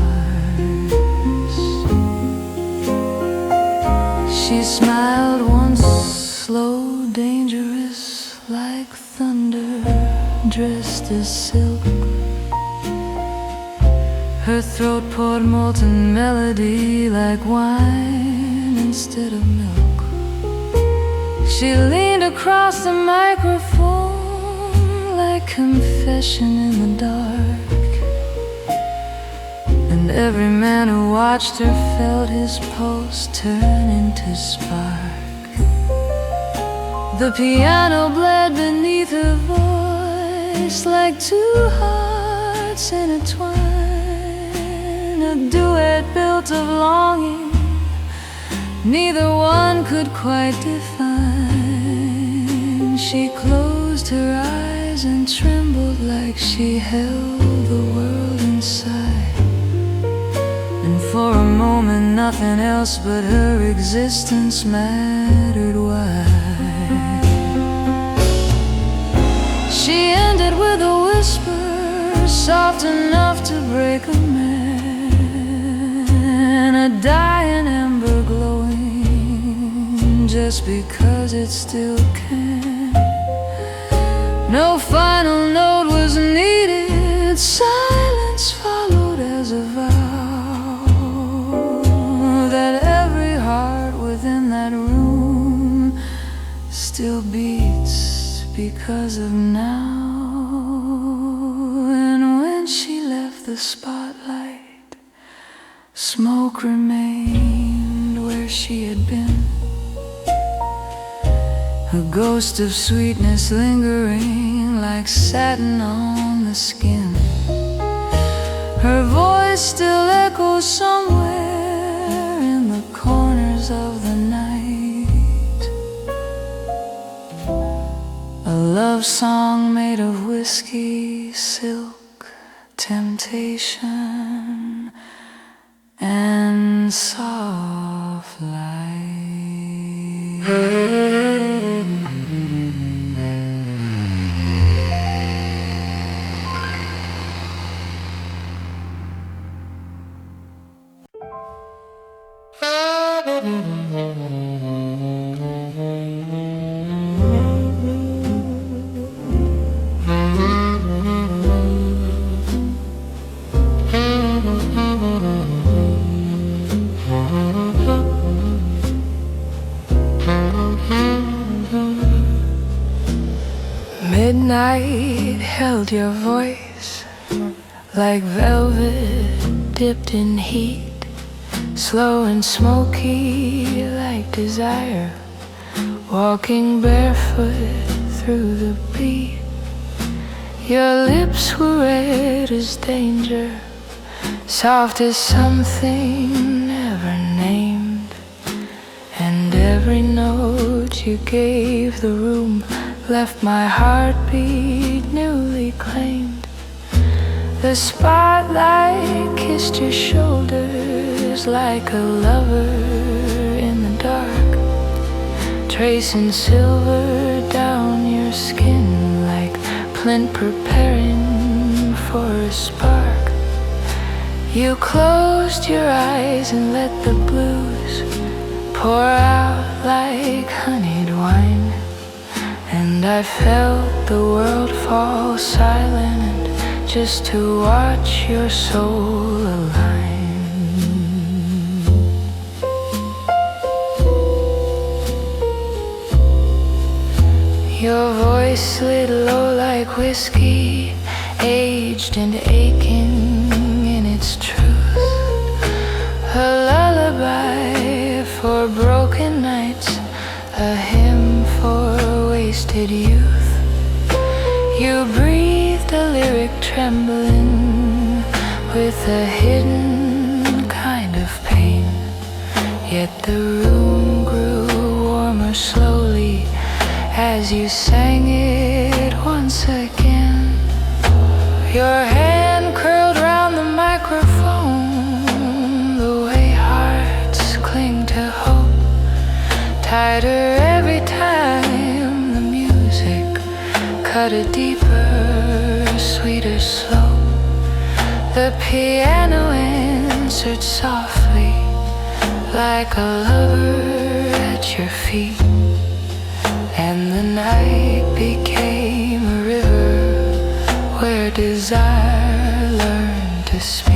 She smiled once, slow, dangerous, like thunder, dressed as silk. Her throat poured molten melody like wine instead of milk. She leaned across the microphone like confession in the dark, and every man who watched her felt his pulse turn into spark. The piano bled beneath her voice like two hearts intertwined, a duet built of longing neither one could quite define. She closed her eyes and trembled like she held the world inside, and for a moment nothing else but her existence mattered. Why? She ended with a whisper soft enough to break a man, a dying ember glowing just because it still can. No final note was needed, silence followed as a vow that every heart within that room still beats because of now. And when she left the spotlight, smoke remained where she had been, a ghost of sweetness lingering like satin on the skin. Her voice still echoes somewhere in the corners of the night, a love song made of whiskey, silk, temptation, and soft light. Midnight held your voice like velvet dipped in heat, slow and smoky like desire, walking barefoot through the beat. Your lips were red as danger, soft as something never named, and every note you gave the room left my heartbeat newly claimed. The spotlight kissed your shoulders like a lover in the dark, tracing silver down your skin like flint preparing for a spark. You closed your eyes and let the blues pour out like honeyed wine, and I felt the world fall silent just to watch your soul align. Your voice slid low like whiskey, aged and aching in its truth, a lullaby for broken nights, a hymn for wasted youth. You breathed a lyric trembling with a hidden kind of pain, yet the room grew warmer slowly as you sang it once again. Your hand curled round the microphone the way brighter every time the music cut a deeper, sweeter slow. The piano answered softly like a lover at your feet, and the night became a river where desire learned to speak.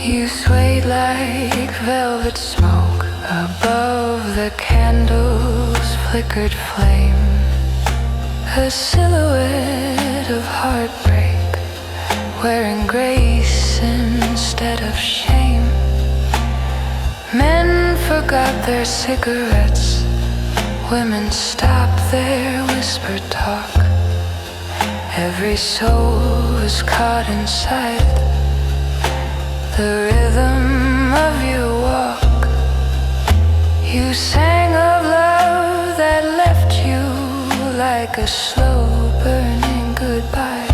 You swayed like velvet smoke above the candle's flickered flame, a silhouette of heartbreak, wearing grace instead of shame. Men forgot their cigarettes, women stopped their whispered talk. Every soul was caught inside the rhythm of your walk. You sang of love that left you like a slow burning goodbye,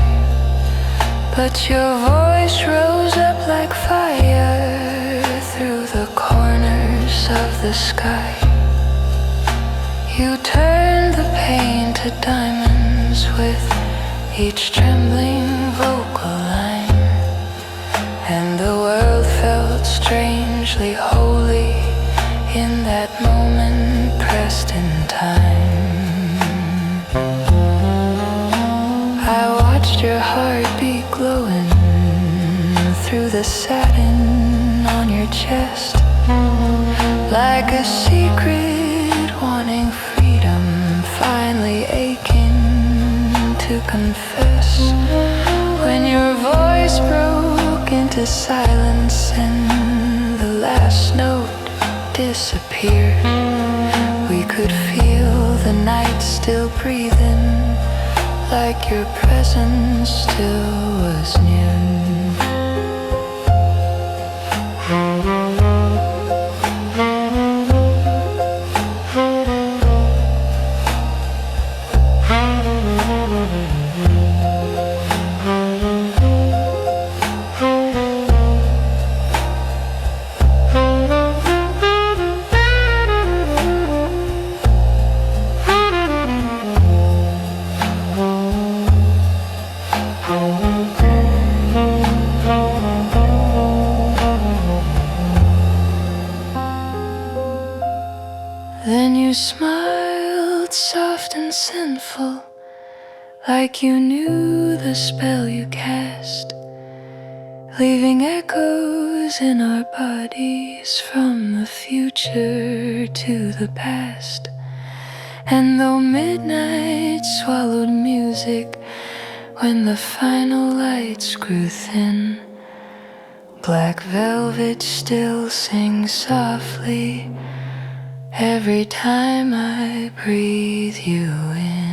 but your voice rose up like fire through the corners of the sky. You turned the pain to diamonds with each trembling vocal line, and the world felt strangely holy in that moment pressed in time. I watched your heartbeat glowing through the satin on your chest, like a secret wanting freedom, finally aching to confess. When your voice broke into silence and the last note disappeared, we could feel the night still breathing, like your presence still was near. Then you smiled soft and sinful, like you knew the spell you cast, leaving echoes in our bodies from the future to the past. And though midnight swallowed music when the final lights grew thin, black velvet still sings softly every time I breathe you in.